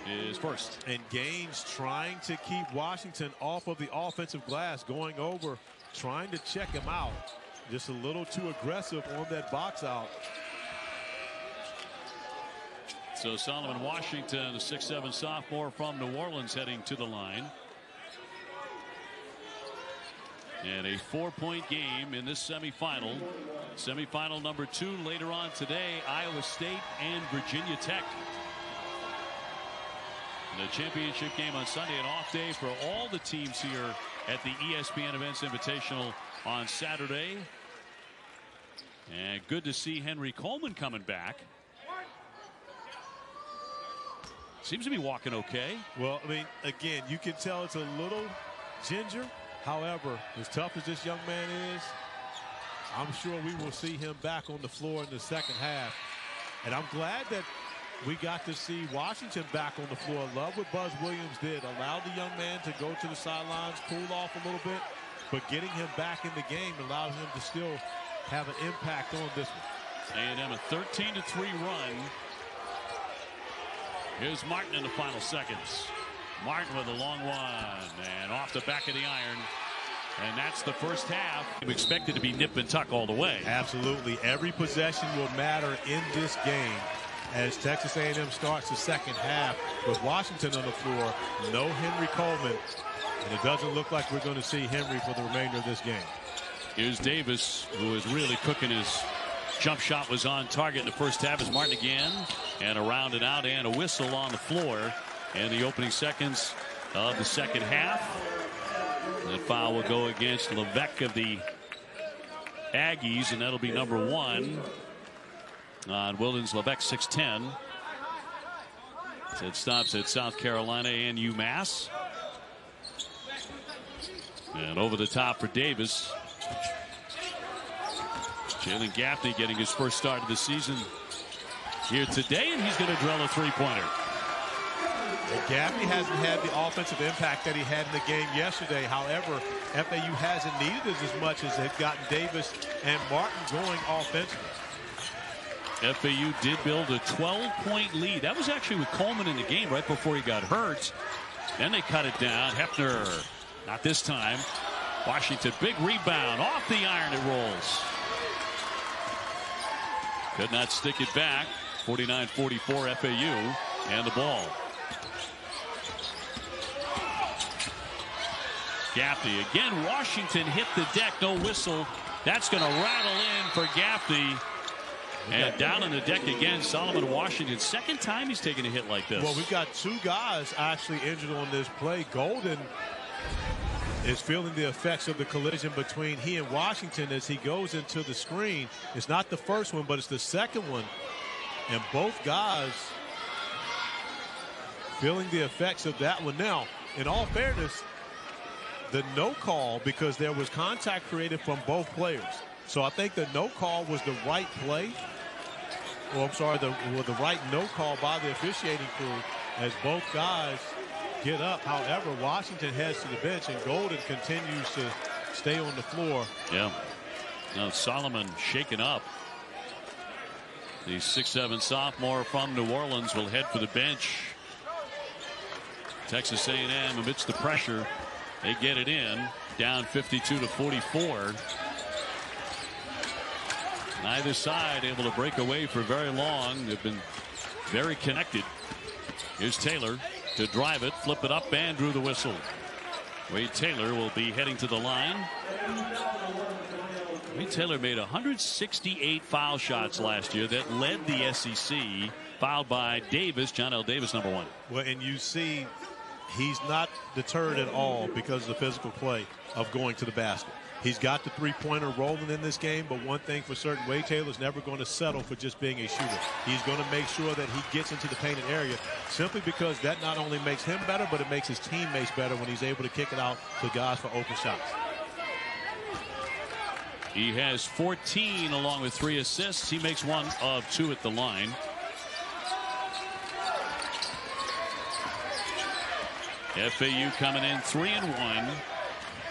is first.
And Gaines trying to keep Washington off of the offensive glass, going over, trying to check him out. Just a little too aggressive on that box out.
So Solomon Washington, a 6'7" sophomore from New Orleans, heading to the line. And a 4-point game in this semifinal. Semifinal number 2 later on today, Iowa State and Virginia Tech. The championship game on Sunday, an off day for all the teams here at the ESPN Events Invitational on Saturday. And good to see Henry Coleman coming back. Seems to be walking okay.
Well, I mean, again, you can tell it's a little ginger. However, as tough as this young man is, I'm sure we will see him back on the floor in the second half. And I'm glad that we got to see Washington back on the floor. Love what Buzz Williams did. Allowed the young man to go to the sidelines, cool off a little bit. But getting him back in the game allowed him to still have an impact on this one.
A&M a 13-3 run. Here's Martin in the final seconds. Martin with a long one and off the back of the iron. And that's the first half. We expect it to be nip and tuck all the way.
Absolutely. Every possession will matter in this game as Texas A&M starts the second half with Washington on the floor. No Henry Coleman. And it doesn't look like we're going to see Henry for the remainder of this game.
Here's Davis, who is really cooking. His jump shot was on target in the first half. As Martin again, and around and out, and a whistle on the floor. And the opening seconds of the second half. That foul will go against Levesque of the Aggies, and that'll be number 1 on Wildens Levesque, 6'10". It stops at South Carolina and UMass. And over the top for Davis. Jalen Gaffney getting his first start of the season here today, and he's going to drill a three-pointer.
Gaffney hasn't had the offensive impact that he had in the game yesterday. However, FAU hasn't needed it as much as they've gotten Davis and Martin going offensively.
FAU did build a 12-point lead. That was actually with Coleman in the game right before he got hurt. Then they cut it down. Hefner, not this time. Washington, big rebound. Off the iron it rolls. Could not stick it back. 49-44 FAU and the ball. Gaffney again. Washington hit the deck. No whistle. That's going to rattle in for Gaffney. And down on the deck again, Solomon Washington. Second time he's taken a hit like this.
Well, we've got two guys actually injured on this play. Golden is feeling the effects of the collision between he and Washington as he goes into the screen. It's not the first one, but it's the second one. And both guys feeling the effects of that one. Now, in all fairness, the no call, because there was contact created from both players. So I think the no call was the right play. Well, I'm sorry, the right no call by the officiating crew as both guys get up. However, Washington heads to the bench and Golden continues to stay on the floor.
Yeah. Now Solomon shaken up. The 6'7" sophomore from New Orleans will head for the bench. Texas A&M amidst the pressure, they get it in, down 52-44. Neither side able to break away for very long. They've been very connected. Here's Taylor to drive it, flip it up, and drew the whistle. Wade Taylor will be heading to the line. Wade Taylor made 168 foul shots last year. That led the SEC. Fouled by Davis, John L. Davis, number 1.
Well, and you see he's not deterred at all because of the physical play of going to the basket. He's got the three-pointer rolling in this game, but one thing for certain, Wade Taylor's never going to settle for just being a shooter. He's going to make sure that he gets into the painted area simply because that not only makes him better, but it makes his teammates better when he's able to kick it out to guys for open shots.
He has 14 along with 3 assists. He makes 1 of 2 at the line. FAU coming in 3-1.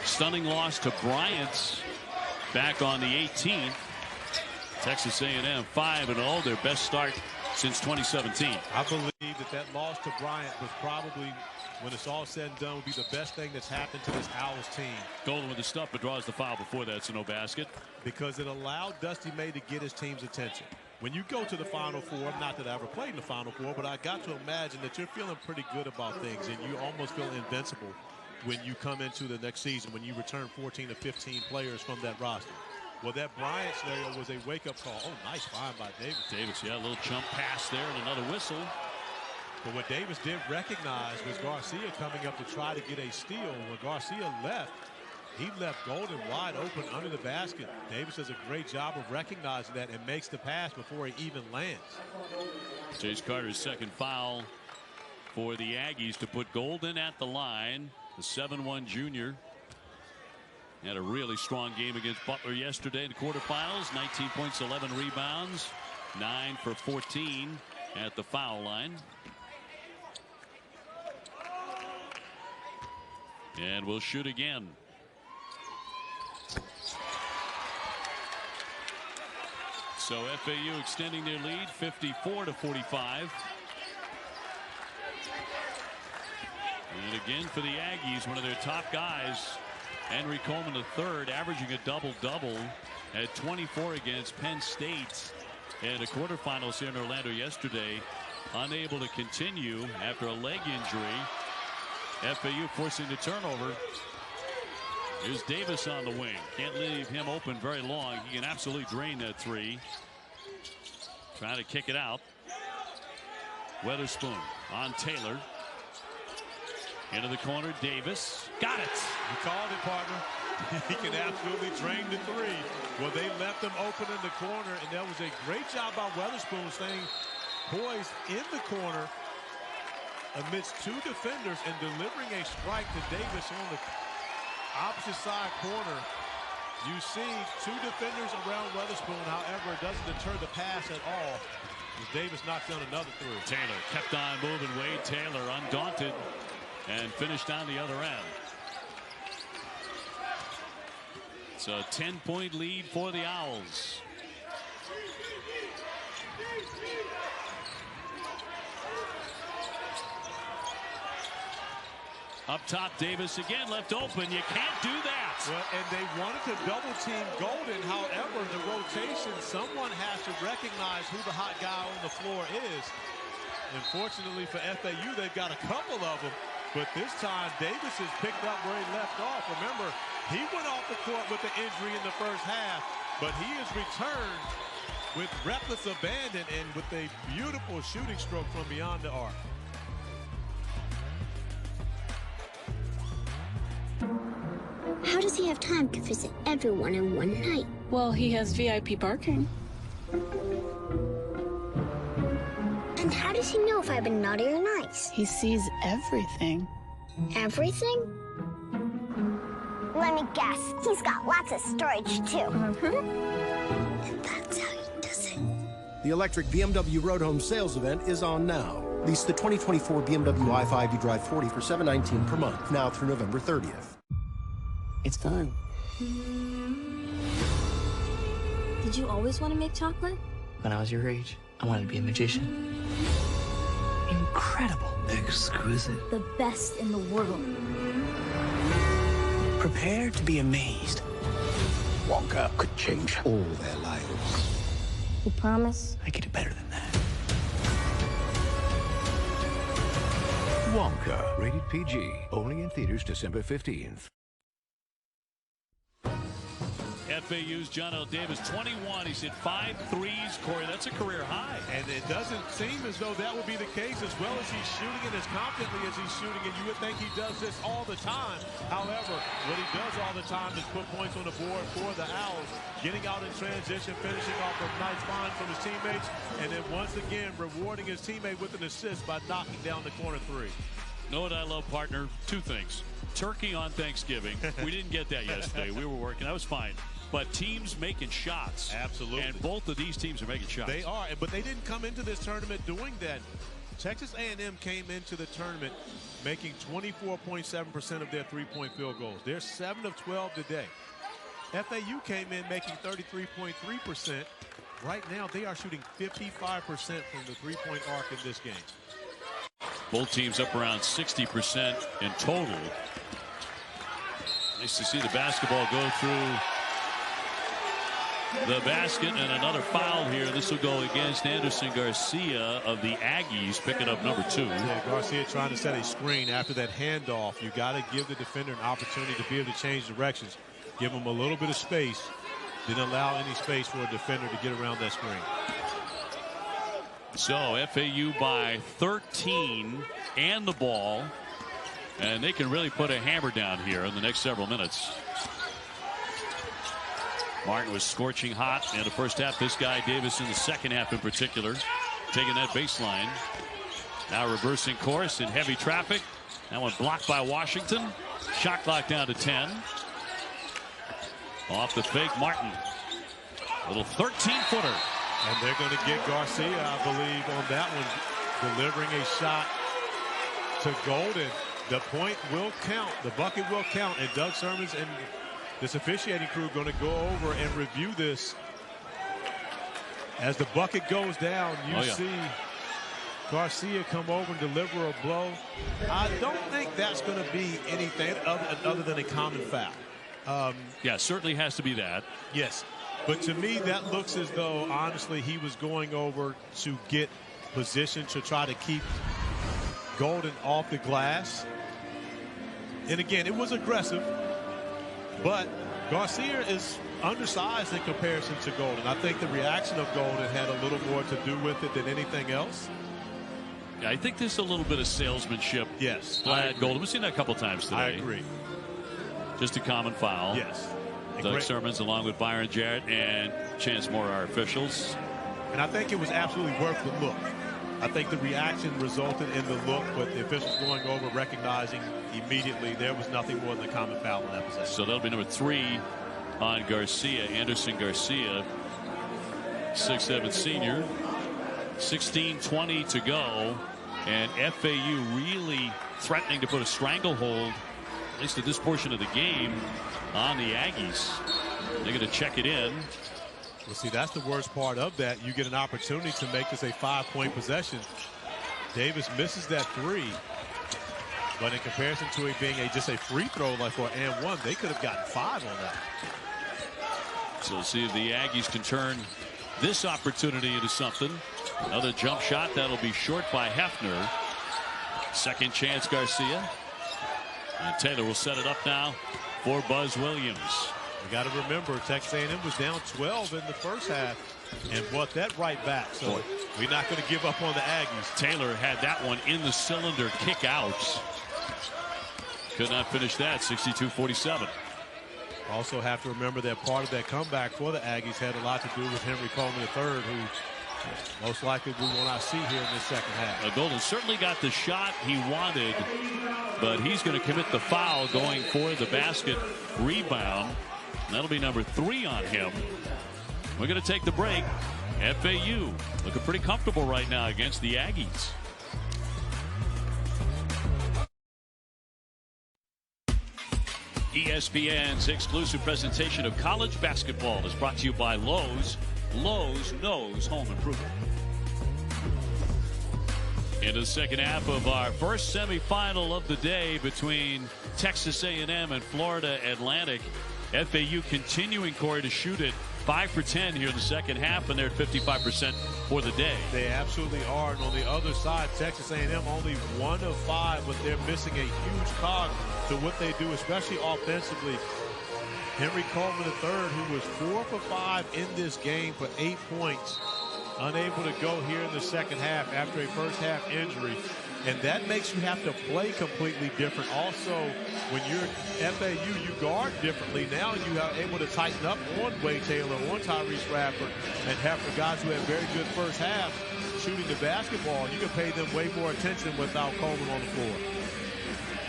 Stunning loss to Bryant back on the 18th. Texas A&M 5-0, their best start since 2017.
I believe that loss to Bryant was probably, when it's all said and done, would be the best thing that's happened to this Owls team.
Golden with the stuff, but draws the foul before that, so no basket.
Because it allowed Dusty May to get his team's attention. When you go to the Final Four, not that I ever played in the Final Four, but I got to imagine that you're feeling pretty good about things, and you almost feel invincible when you come into the next season, when you return 14 to 15 players from that roster. Well, that Bryant scenario was a wake-up call. Oh, nice find by Davis.
Davis, yeah, a little jump pass there and another whistle.
But what Davis did recognize was Garcia coming up to try to get a steal. When Garcia left, he left Golden wide open under the basket. Davis does a great job of recognizing that and makes the pass before he even lands.
Chase Carter's second foul for the Aggies to put Golden at the line. The 7'1" junior had a really strong game against Butler yesterday in the quarterfinals. 19 points, 11 rebounds, 9 for 14 at the foul line. And we'll shoot again. So FAU extending their lead 54-45. And again for the Aggies, one of their top guys, Henry Coleman III, averaging a double-double at 24 against Penn State in the quarterfinals here in Orlando yesterday. Unable to continue after a leg injury. FAU forcing the turnover. Here's Davis on the wing. Can't leave him open very long. He can absolutely drain that three. Trying to kick it out. Weatherspoon on Taylor. Into the corner, Davis. Got it.
You called it, partner. He can absolutely drain the three. Well, they left him open in the corner, and that was a great job by Weatherspoon staying poised in the corner amidst 2 defenders and delivering a strike to Davis on the opposite side corner. You see two defenders around Weatherspoon. However, it doesn't deter the pass at all as Davis knocks down another three.
Taylor kept on moving. Wade Taylor undaunted and finished on the other end. It's a 10-point lead for the Owls. Up top, Davis again left open. You can't do that.
Well, and they wanted to double team Golden. However, the rotation, someone has to recognize who the hot guy on the floor is. Unfortunately for FAU, they've got a couple of them. But this time, Davis has picked up where he left off. Remember, he went off the court with the injury in the first half, but he has returned with reckless abandon and with a beautiful shooting stroke from beyond the arc.
How does he have time to visit everyone in one night?
Well, he has VIP parking.
And how does he know if I've been naughty or nice?
He sees everything.
Everything? Let me guess. He's got lots of storage, too. And that's how he does it.
The electric BMW Road Home sales event is on now. Lease the 2024 BMW i5 you drive 40 for $719 per month, now through November 30th.
It's done.
Did you always want to make chocolate?
When I was your age, I wanted to be a magician. Incredible.
Exquisite.
The best in the world.
Prepare to be amazed.
Wonka could change all their lives.
You promise?
I could do better than that.
Wonka, rated PG, only in theaters December 15th.
FAU's John L. Davis, 21. He's hit 5 threes. Corey, that's a career high.
And it doesn't seem as though that would be the case as well as he's shooting and as confidently as he's shooting. And you would think he does this all the time. However, what he does all the time is put points on the board for the Owls, getting out in transition, finishing off a nice find from his teammates, and then once again rewarding his teammate with an assist by knocking down the corner three.
Know what I love, partner? Two things. Turkey on Thanksgiving. We didn't get that yesterday. We were working. That was fine. But teams making shots.
Absolutely.
And both of these teams are making shots.
They are, but they didn't come into this tournament doing that. Texas A&M came into the tournament making 24.7% of their three-point field goals. They're 7 of 12 today. FAU came in making 33.3%. Right now, they are shooting 55% from the three-point arc in this game.
Both teams up around 60% in total. Nice to see the basketball go through the basket, and another foul here. This will go against Anderson Garcia of the Aggies, picking up number 2.
Yeah, Garcia trying to set a screen after that handoff. You got to give the defender an opportunity to be able to change directions. Give him a little bit of space. Didn't allow any space for a defender to get around that screen.
So FAU by 13 and the ball, and they can really put a hammer down here in the next several minutes. Martin was scorching hot in the first half. This guy Davis in the second half in particular, taking that baseline. Now reversing course in heavy traffic. That one blocked by Washington. Shot clock down to 10. Off the fake, Martin. Little 13-footer.
And they're going to get Garcia, I believe, on that one, delivering a shot to Golden. The point will count. The bucket will count. And Doug Sermons and this officiating crew going to go over and review this. As the bucket goes down, you see Garcia come over and deliver a blow. I don't think that's going to be anything other than a common foul.
Yeah, certainly has to be that.
Yes. But to me, that looks as though, honestly, he was going over to get position to try to keep Golden off the glass. And again, it was aggressive, but Garcia is undersized in comparison to Golden. I think the reaction of Golden had a little more to do with it than anything else.
Yeah, I think there's a little bit of salesmanship.
Yes.
Glad Golden. We've seen that a couple times today.
I agree.
Just a common foul.
Yes.
Doug Sermons along with Byron Jarrett and Chance Moore, our officials.
And I think it was absolutely worth the look. I think the reaction resulted in the look, but the officials going over, recognizing immediately there was nothing more than a common foul in that possession.
So that'll be number 3 on Garcia. Anderson Garcia, 6'7" senior. 16:20 to go, and FAU really threatening to put a stranglehold, at least at this portion of the game, on the Aggies. They're going to check it in.
Well, see, that's the worst part of that. You get an opportunity to make this a 5-point possession. Davis misses that 3, but in comparison to it being just a free throw like for and 1, they could have gotten 5 on that.
So we'll see if the Aggies can turn this opportunity into something. Another jump shot that'll be short by Hefner. Second chance Garcia, and Taylor will set it up now for Buzz Williams.
You got to remember, Texas A&M was down 12 in the first half and brought that right back. So we're not going to give up on the Aggies.
Taylor had that one in the cylinder, kick out. Could not finish that. 62-47.
Also have to remember that part of that comeback for the Aggies had a lot to do with Henry Coleman III, who most likely we will not see here in the second half.
Golden certainly got the shot he wanted, but he's going to commit the foul going for the basket rebound. And that'll be number 3 on him. We're going to take the break. FAU looking pretty comfortable right now against the Aggies. ESPN's exclusive presentation of college basketball is brought to you by Lowe's. Lowe's knows home improvement. Into the second half of our first semifinal of the day between Texas A&M and Florida Atlantic. FAU continuing, Corey, to shoot it 5 for 10 here in the second half, and they're at 55% for the day.
They absolutely are. And on the other side, Texas A&M only 1 of 5, but they're missing a huge cog to what they do, especially offensively. Henry Coleman III, who was 4 for 5 in this game for 8 points, unable to go here in the second half after a first half injury. And that makes you have to play completely different. Also, when you're FAU, you guard differently. Now you are able to tighten up on Wade Taylor, on Tyrese Radford, and Hefner, guys who had very good first half shooting the basketball. You can pay them way more attention without Coleman on the floor.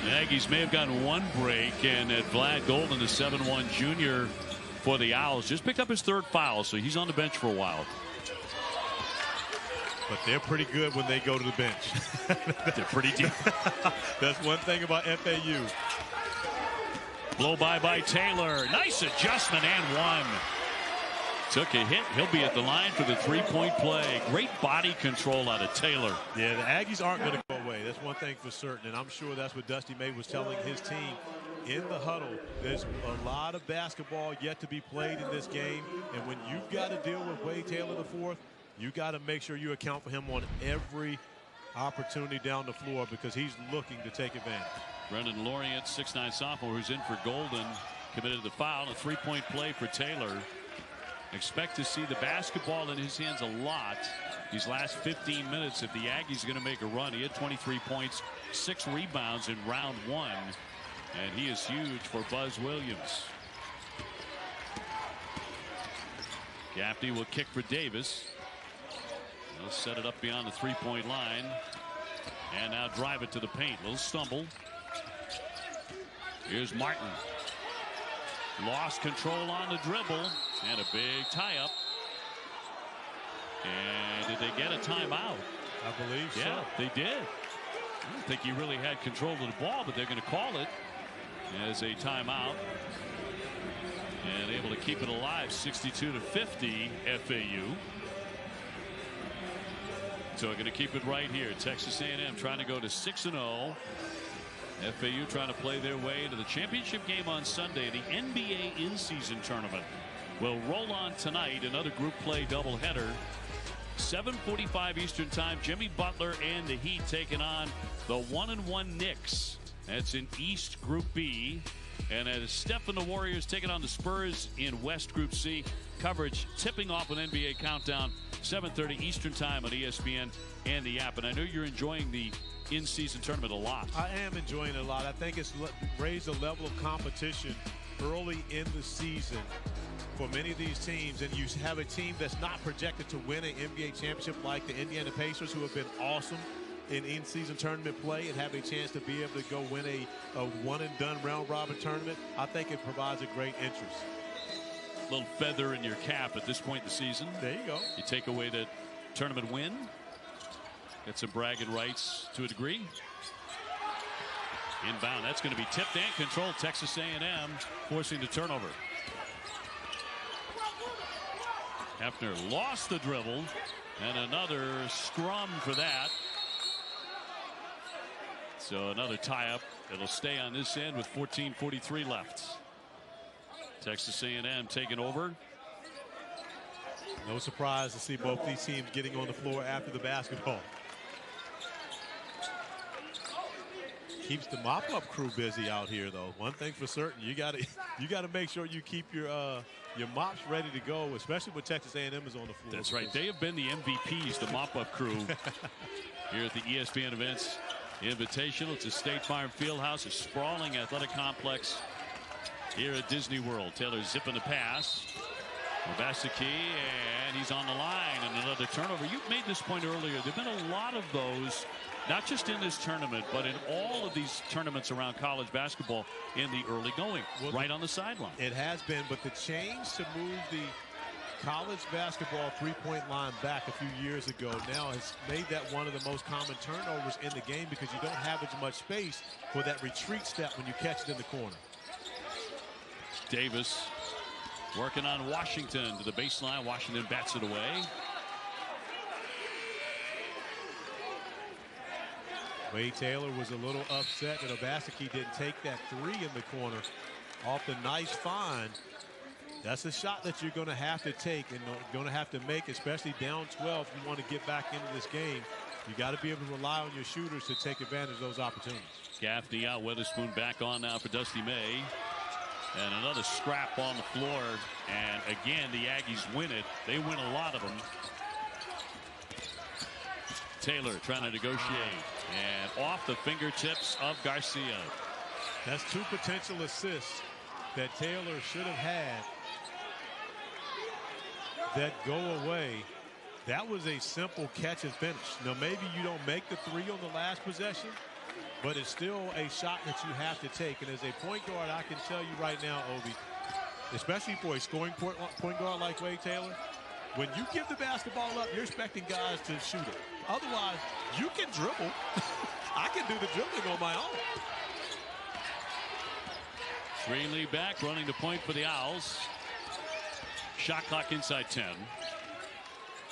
The Aggies may have gotten 1 break, and at Vlad Golden, the 7'1" junior for the Owls, just picked up his 3rd foul, so he's on the bench for a while.
But they're pretty good when they go to the bench.
They're pretty deep.
That's one thing about FAU.
Blow by Taylor. Nice adjustment and 1. Took a hit. He'll be at the line for the 3-point play. Great body control out of Taylor.
Yeah, the Aggies aren't going to go away. That's one thing for certain. And I'm sure that's what Dusty May was telling his team in the huddle. There's a lot of basketball yet to be played in this game. And when you've got to deal with Wade Taylor IV, you got to make sure you account for him on every opportunity down the floor, because he's looking to take advantage.
Brendan Lorient, 6'9" sophomore, who's in for Golden, committed the foul. A 3-point play for Taylor. Expect to see the basketball in his hands a lot these last 15 minutes if the Aggies are going to make a run. He had 23 points, 6 rebounds in round 1, and he is huge for Buzz Williams. Gaffney will kick for Davis. They'll set it up beyond the 3-point line, and now drive it to the paint. Little stumble. Here's Martin. Lost control on the dribble, and a big tie-up. And did they get a timeout?
I believe so.
Yeah, they did. I don't think he really had control of the ball, but they're going to call it as a timeout. And able to keep it alive, 62-50 FAU. So we're going to keep it right here. Texas A&M trying to go to 6-0. FAU trying to play their way into the championship game on Sunday. The NBA in-season tournament will roll on tonight. Another group play doubleheader. 7:45 Eastern time. Jimmy Butler and the Heat taking on the 1-1 Knicks. That's in East Group B. And as Steph and the Warriors taking on the Spurs in West Group C. Coverage tipping off an NBA countdown. 7:30 Eastern time on ESPN and the app. And I know you're enjoying the in-season tournament a lot.
I am enjoying it a lot. I think it's raised the level of competition early in the season for many of these teams. And you have a team that's not projected to win an NBA championship like the Indiana Pacers, who have been awesome in in-season tournament play and have a chance to be able to go win a one-and-done round-robin tournament. I think it provides a great interest.
little feather in your cap at this point in the season.
There you go.
You take away that tournament win. Get some bragging rights to a degree. Inbound. That's going to be tipped and controlled. Texas A&M forcing the turnover. Gaffney lost the dribble. And another scrum for that. So another tie-up. It'll stay on this end with 14:43 left. Texas A&M taking over.
No surprise to see both these teams getting on the floor after the basketball. Keeps the mop-up crew busy out here, though. One thing for certain, you got to make sure you keep your mops ready to go, especially when Texas A&M is on the floor.
That's right. They have been the MVPs, the mop-up crew, here at the ESPN Events Invitational. It's a State Farm Fieldhouse, a sprawling athletic complex here at Disney World. Taylor zipping the pass. Obaseki, and he's on the line, and another turnover. You made this point earlier. There have been a lot of those, not just in this tournament, but in all of these tournaments around college basketball in the early going, right on the sideline.
It has been, but the change to move the college basketball three-point line back a few years ago now has made that one of the most common turnovers in the game because you don't have as much space for that retreat step when you catch it in the corner.
Davis working on Washington to the baseline. Washington bats it away.
Wade Taylor was a little upset that Obaseki didn't take that three in the corner off the nice find. That's a shot that you're going to have to take and going to have to make, especially down 12. If you want to get back into this game, you got to be able to rely on your shooters to take advantage of those opportunities.
Gaffney out, Weatherspoon back on now for Dusty May. And another scrap on the floor. And again, the Aggies win it. They win a lot of them. Taylor trying to negotiate. And off the fingertips of Garcia.
That's two potential assists that Taylor should have had that go away. That was a simple catch and finish. Now, maybe you don't make the three on the last possession, but it's still a shot that you have to take. And as a point guard, I can tell you right now, Obi, especially for a scoring point guard like Wade Taylor, when you give the basketball up, you're expecting guys to shoot it. Otherwise, you can dribble. I can do the dribbling on my own.
Greenlee back, running the point for the Owls. Shot clock inside 10.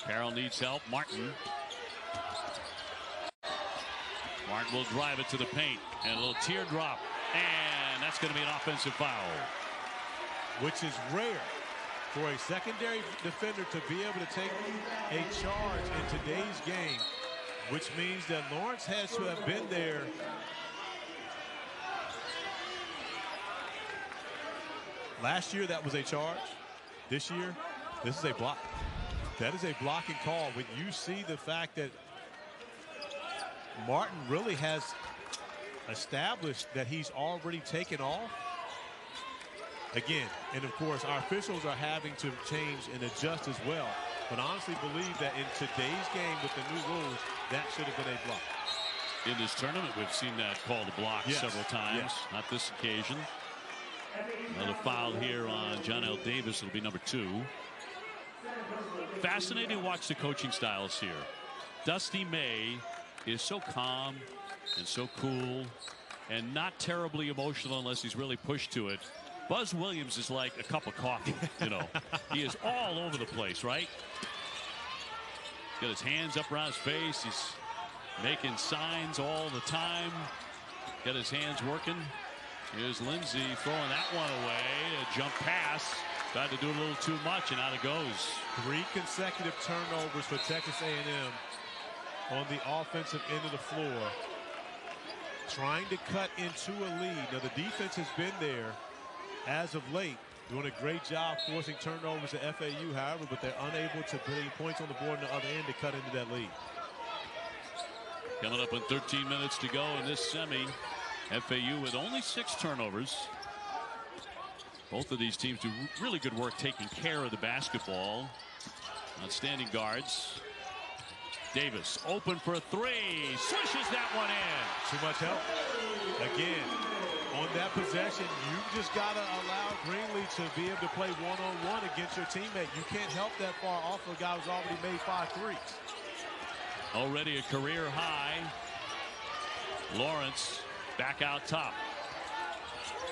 Carroll needs help. Martin will drive it to the paint. And a little teardrop. And that's going to be an offensive foul.
Which is rare for a secondary defender to be able to take a charge in today's game. Which means that Lawrence has to have been there. Last year, that was a charge. This year, this is a block. That is a blocking call. When you see the fact that Martin really has established that he's already taken off. Again, and of course, our officials are having to change and adjust as well. But honestly believe that in today's game with the new rules, that should have been a block.
In this tournament, we've seen that called a block several times.
Yes.
Not this occasion. Another foul here on John L. Davis. It'll be number 2. Fascinating to watch the coaching styles here. Dusty May is so calm and so cool and not terribly emotional unless he's really pushed to it. Buzz Williams is like a cup of coffee, you know. He is all over the place, right? Got his hands up around his face. He's making signs all the time. Got his hands working. Here's Lindsey throwing that one away. A jump pass. Tried to do a little too much, and out it goes. 3
consecutive turnovers for Texas A&M on the offensive end of the floor. Trying to cut into a lead. Now, the defense has been there as of late, doing a great job forcing turnovers at FAU, however, but they're unable to put any points on the board on the other end to cut into that lead.
Coming up in 13 minutes to go in this semi. FAU with only 6 turnovers. Both of these teams do really good work taking care of the basketball. Outstanding guards. Davis open for a 3. Swishes that one in.
Too much help. Again, on that possession, you just got to allow Greenlee to be able to play one-on-one against your teammate. You can't help that far off a guy who's already made 5 threes.
Already a career high. Lawrence back out top.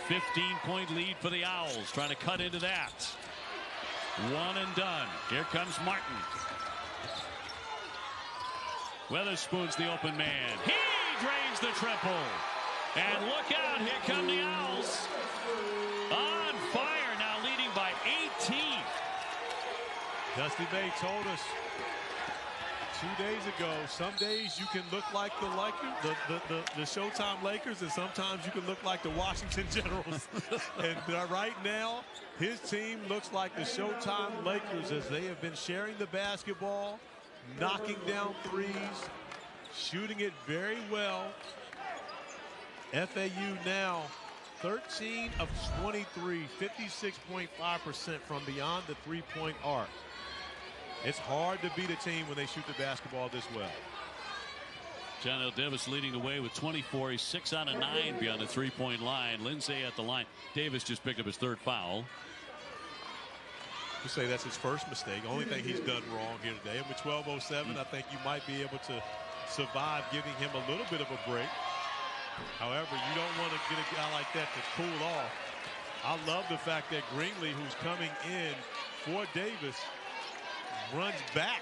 15-point lead for the Owls. Trying to cut into that. One and done. Here comes Martin. Weatherspoon's the open man. He drains the triple. And look out, here come the Owls. On fire, now leading by 18.
Dusty May told us 2 days ago, some days you can look like the Showtime Lakers, and sometimes you can look like the Washington Generals. And right now, his team looks like the Showtime Lakers as they have been sharing the basketball, knocking down threes, shooting it very well. FAU now 13 of 23, 56.5% from beyond the three-point arc. It's hard to beat a team when they shoot the basketball this well.
Jonell Davis leading the way with 24. He's 6 out of 9 beyond the three-point line. Lindsay at the line. Davis just picked up his 3rd foul.
You say that's his first mistake. Only thing he's done wrong here today. And with 12:07, I think you might be able to survive giving him a little bit of a break. However, you don't want to get a guy like that to cool off. I love the fact that Greenlee, who's coming in for Davis, runs back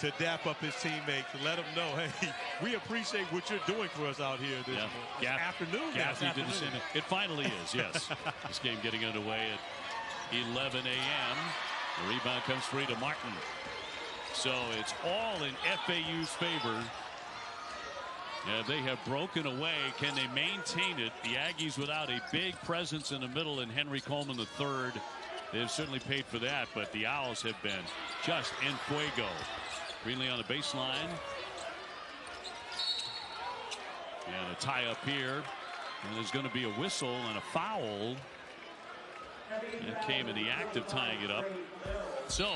to dap up his teammate to let him know, hey, we appreciate what you're doing for us out here this afternoon.
Gaffney did the same. It finally is, yes. This game getting underway at 11 a.m. The rebound comes free to Martin. So it's all in FAU's favor. They have broken away. Can they maintain it? The Aggies without a big presence in the middle, and Henry Coleman III. They've certainly paid for that, but the Owls have been just en fuego. Greenlee on the baseline. And a tie up here. And there's going to be a whistle and a foul. It came in the act of tying it up. So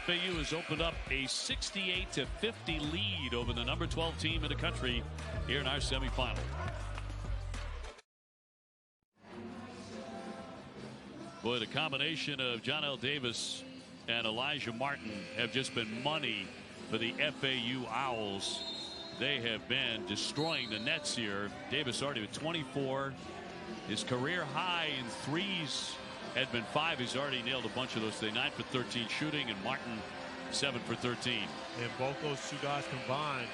FAU has opened up a 68-50 lead over the number 12 team in the country here in our semifinal. Boy, the combination of Jonell Davis and Elijah Martin have just been money for the FAU Owls. They have been destroying the nets here. Davis already with 24. His career high in threes had been 5. He's already nailed a bunch of those today. 9 for 13 shooting, and Martin 7 for 13.
And both those two guys combined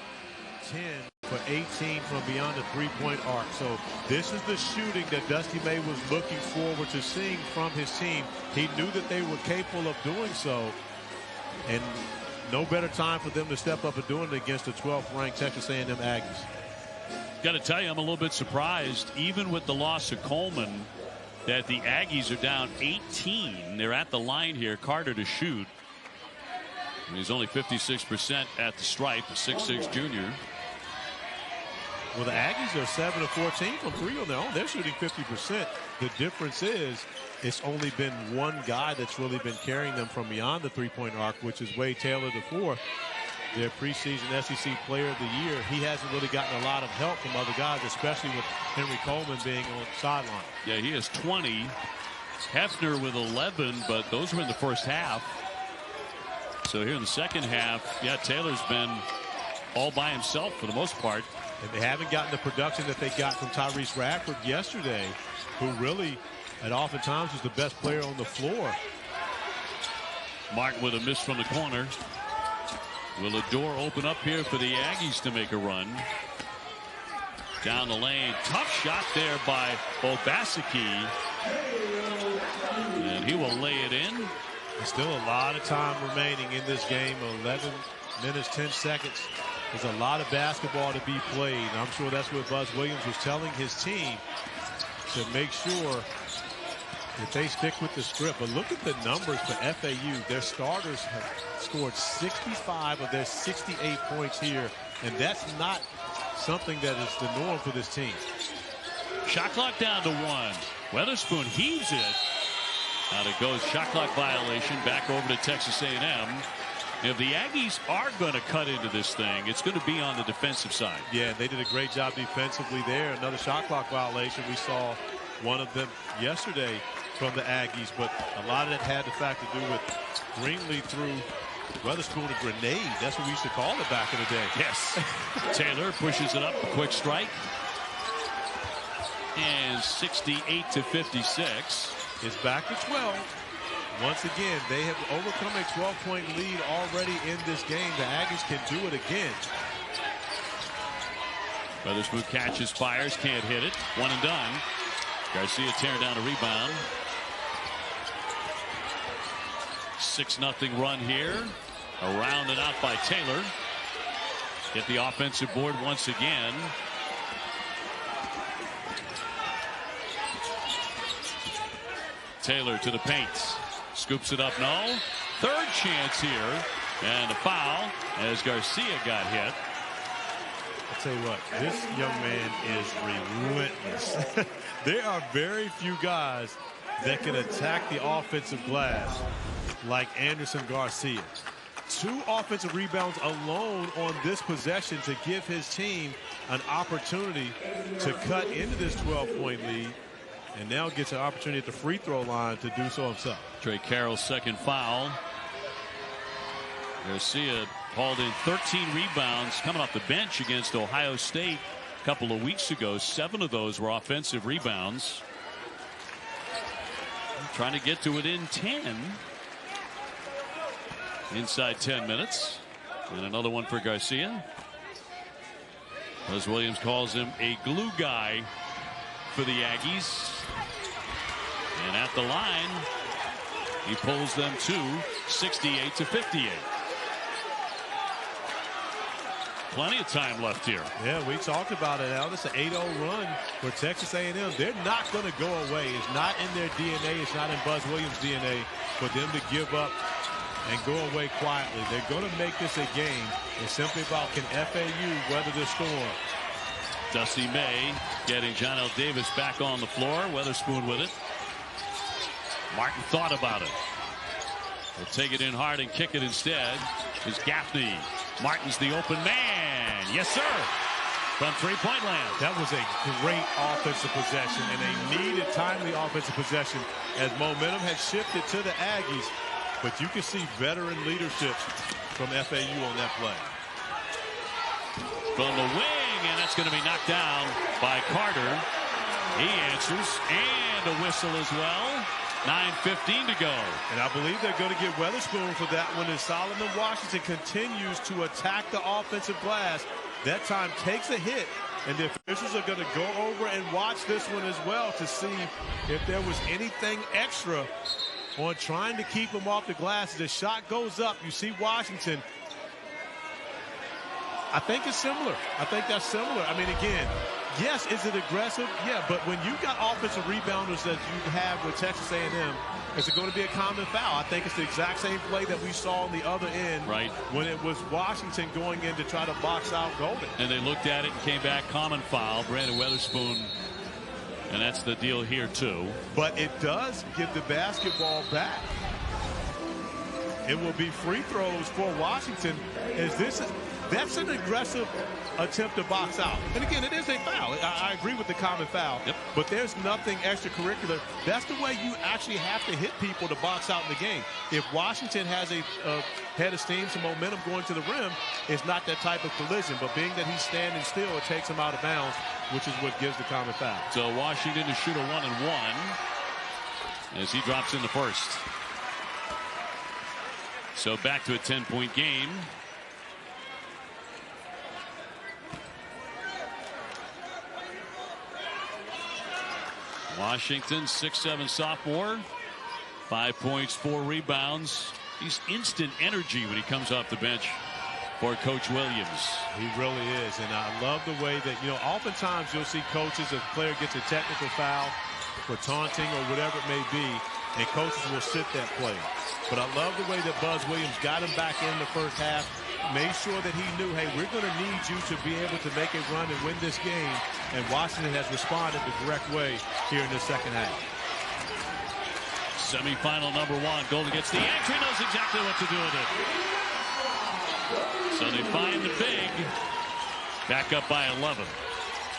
10 for 18 from beyond the three-point arc. So this is the shooting that Dusty May was looking forward to seeing from his team. He knew that they were capable of doing so, and no better time for them to step up and doing it against the 12th ranked Texas A&M Aggies.
Got to tell you, I'm a little bit surprised, even with the loss of Coleman, that the Aggies are down 18. They're at the line here. Carter to shoot. And he's only 56% at the stripe, a 6'6" junior.
Well, the Aggies are 7 of 14 from 3 on their own. They're shooting 50%. The difference is it's only been one guy that's really been carrying them from beyond the three-point arc, which is Wade Taylor IV, their preseason SEC Player of the Year. He hasn't really gotten a lot of help from other guys, especially with Henry Coleman being on the sideline.
Yeah, he has 20. Hefner with 11, but those were in the first half. So here in the second half, yeah, Taylor's been all by himself for the most part.
And they haven't gotten the production that they got from Tyrese Radford yesterday, who really, at oftentimes, was the best player on the floor.
Martin with a miss from the corner. Will the door open up here for the Aggies to make a run? Down the lane. Tough shot there by Obaseki. And he will lay it in.
There's still a lot of time remaining in this game. 11 minutes, 10 seconds. There's a lot of basketball to be played. And I'm sure that's what Buzz Williams was telling his team, to make sure that they stick with the script. But look at the numbers for FAU. Their starters have scored 65 of their 68 points here. And that's not something that is the norm for this team.
Shot clock down to 1. Weatherspoon heaves it. Out it goes. Shot clock violation. Back over to Texas A&M. If the Aggies are going to cut into this thing, it's going to be on the defensive side.
Yeah, they did a great job defensively there. Another shot clock violation. We saw one of them yesterday from the Aggies, but a lot of it had the fact to do with Greenlee threw Weatherspoon a grenade. That's what we used to call it back in the day.
Yes. Taylor pushes it up, a quick strike. And 68-56.
It's back to 12. Once again, they have overcome a 12-point lead already in this game. The Aggies can do it again.
Weatherspoon catches, fires, can't hit it. One and done. Garcia tearing down a rebound. 6-0 run here. Around and out by Taylor. Hit the offensive board once again. Taylor to the paint. Scoops it up, no. Third chance here. And a foul as Garcia got hit.
I'll tell you what, this young man is relentless. There are very few guys that can attack the offensive glass like Anderson Garcia. 2 offensive rebounds alone on this possession to give his team an opportunity to cut into this 12-point lead, and now gets an opportunity at the free throw line to do so himself.
Trey Carroll's second foul. Garcia hauled in 13 rebounds coming off the bench against Ohio State a couple of weeks ago. 7 of those were offensive rebounds. Trying to get to it in 10. Inside 10 minutes. And another one for Garcia. Buzz Williams calls him a glue guy for the Aggies. And at the line, he pulls them to 68-58. Plenty of time left here.
Yeah, we talked about it, Al. This is an 8-0 run for Texas A&M. They're not going to go away. It's not in their DNA. It's not in Buzz Williams' DNA for them to give up and go away quietly. They're going to make this a game. It's simply about, can FAU weather the storm?
Dusty May getting John L. Davis back on the floor. Weatherspoon with it. Martin thought about it. He'll take it in hard and kick it instead. Is Gaffney. Martin's the open man. Yes, sir. From three-point land.
That was a great offensive possession and a needed timely offensive possession as momentum had shifted to the Aggies. But you can see veteran leadership from FAU on that play.
From the wing, and that's going to be knocked down by Carter. He answers, and a whistle as well. 9:15 to go.
And I believe they're going to get Weatherspoon for that one as Solomon Washington continues to attack the offensive glass. That time takes a hit, and the officials are going to go over and watch this one as well to see if there was anything extra on trying to keep him off the glass. As the shot goes up, you see Washington. I think it's similar. I think that's similar. I mean, again, yes, is it aggressive? Yeah, but when you've got offensive rebounders that you have with Texas A&M, is it going to be a common foul? I think it's the exact same play that we saw on the other end,
right,
when it was Washington going in to try to box out Golden.
And they looked at it and came back, common foul. Brandon Weatherspoon, and that's the deal here too.
But it does give the basketball back. It will be free throws for Washington. That's an aggressive attempt to box out. And again, it is a foul. I agree with the common foul.
Yep.
But there's nothing extracurricular. That's the way you actually have to hit people to box out in the game. If Washington has a head of steam, some momentum going to the rim, it's not that type of collision. But being that he's standing still, it takes him out of bounds, which is what gives the common foul.
So Washington to shoot a 1-and-1 as he drops in the first. So back to a 10-point game. Washington, 6'7" sophomore, 5 points, 4 rebounds. He's instant energy when he comes off the bench for Coach Williams.
He really is, and I love the way that, oftentimes you'll see coaches, if a player gets a technical foul for taunting or whatever it may be, and coaches will sit that player. But I love the way that Buzz Williams got him back in the first half, made sure that he knew, hey, we're going to need you to be able to make a run and win this game. And Washington has responded the correct way here in the second half.
Semifinal number 1. Golden gets the entry, knows exactly what to do with it. So they find the big. Back up by 11.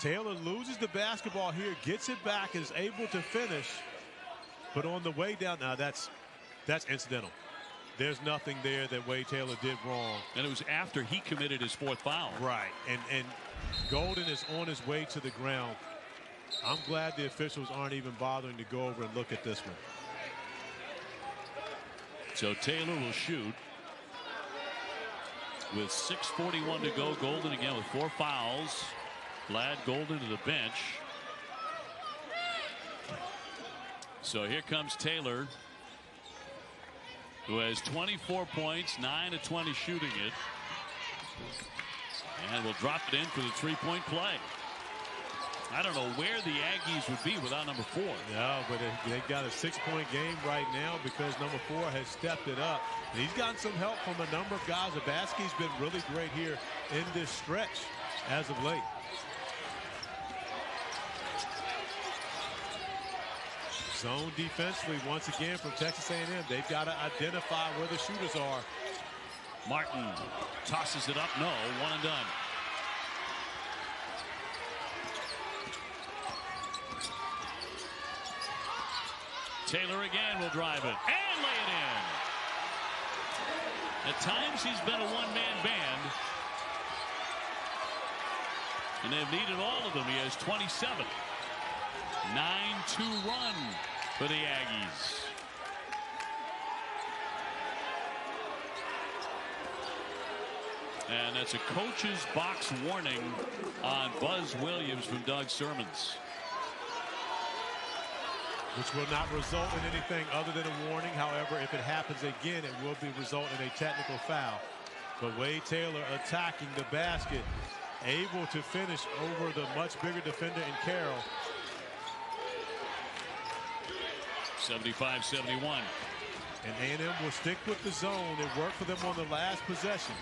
Taylor loses the basketball here, gets it back, is able to finish. But on the way down, now that's incidental. There's nothing there that Wade Taylor did wrong.
And it was after he committed his 4th foul.
Right. And Golden is on his way to the ground. I'm glad the officials aren't even bothering to go over and look at this one.
So Taylor will shoot with 6:41 to go. Golden again with 4 fouls. Glad Golden to the bench. So here comes Taylor, who has 24 points, 9 of 20 shooting it. And will drop it in for the 3-point play. I don't know where the Aggies would be without number 4.
No, but they got a 6-point game right now because number 4 has stepped it up. And he's gotten some help from a number of guys. Abaske's been really great here in this stretch as of late. Zone defensively once again from Texas A&M. They've got to identify where the shooters are.
Martin tosses it up. No, 1 and done. Taylor again will drive it and lay it in. At times he's been a one-man band, and they've needed all of them. He has 27. 9-2 run for the Aggies. And that's a coach's box warning on Buzz Williams from Doug Sermons.
Which will not result in anything other than a warning. However, if it happens again, it will result in a technical foul. But Wade Taylor attacking the basket, able to finish over the much bigger defender in Carroll.
75-71.
And A&M will stick with the zone. It worked for them on the last possession.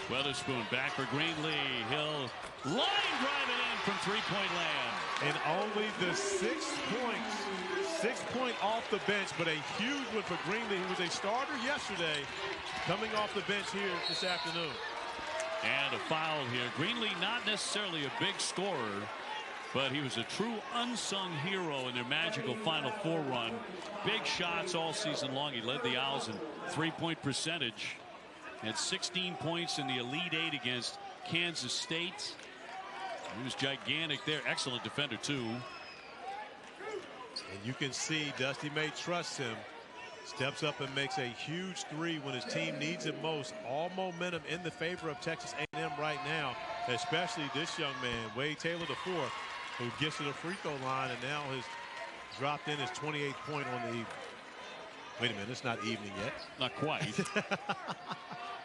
Weatherspoon back for Greenlee. He'll line drive it in from 3-point land.
And only the 6 points. 6 point off the bench, but a huge one for Greenlee. He was a starter yesterday, coming off the bench here this afternoon.
And a foul here. Greenlee not necessarily a big scorer, but he was a true unsung hero in their magical Final Four run. Big shots all season long. He led the Owls in 3-point percentage. Had 16 points in the Elite 8 against Kansas State. He was gigantic there. Excellent defender, too.
And you can see Dusty May trusts him. Steps up and makes a huge 3 when his team needs it most. All momentum in the favor of Texas A&M right now, especially this young man, Wade Taylor, the 4th, who gets to the free throw line and now has dropped in his 28th point on the evening. Wait a minute, it's not evening yet.
Not quite.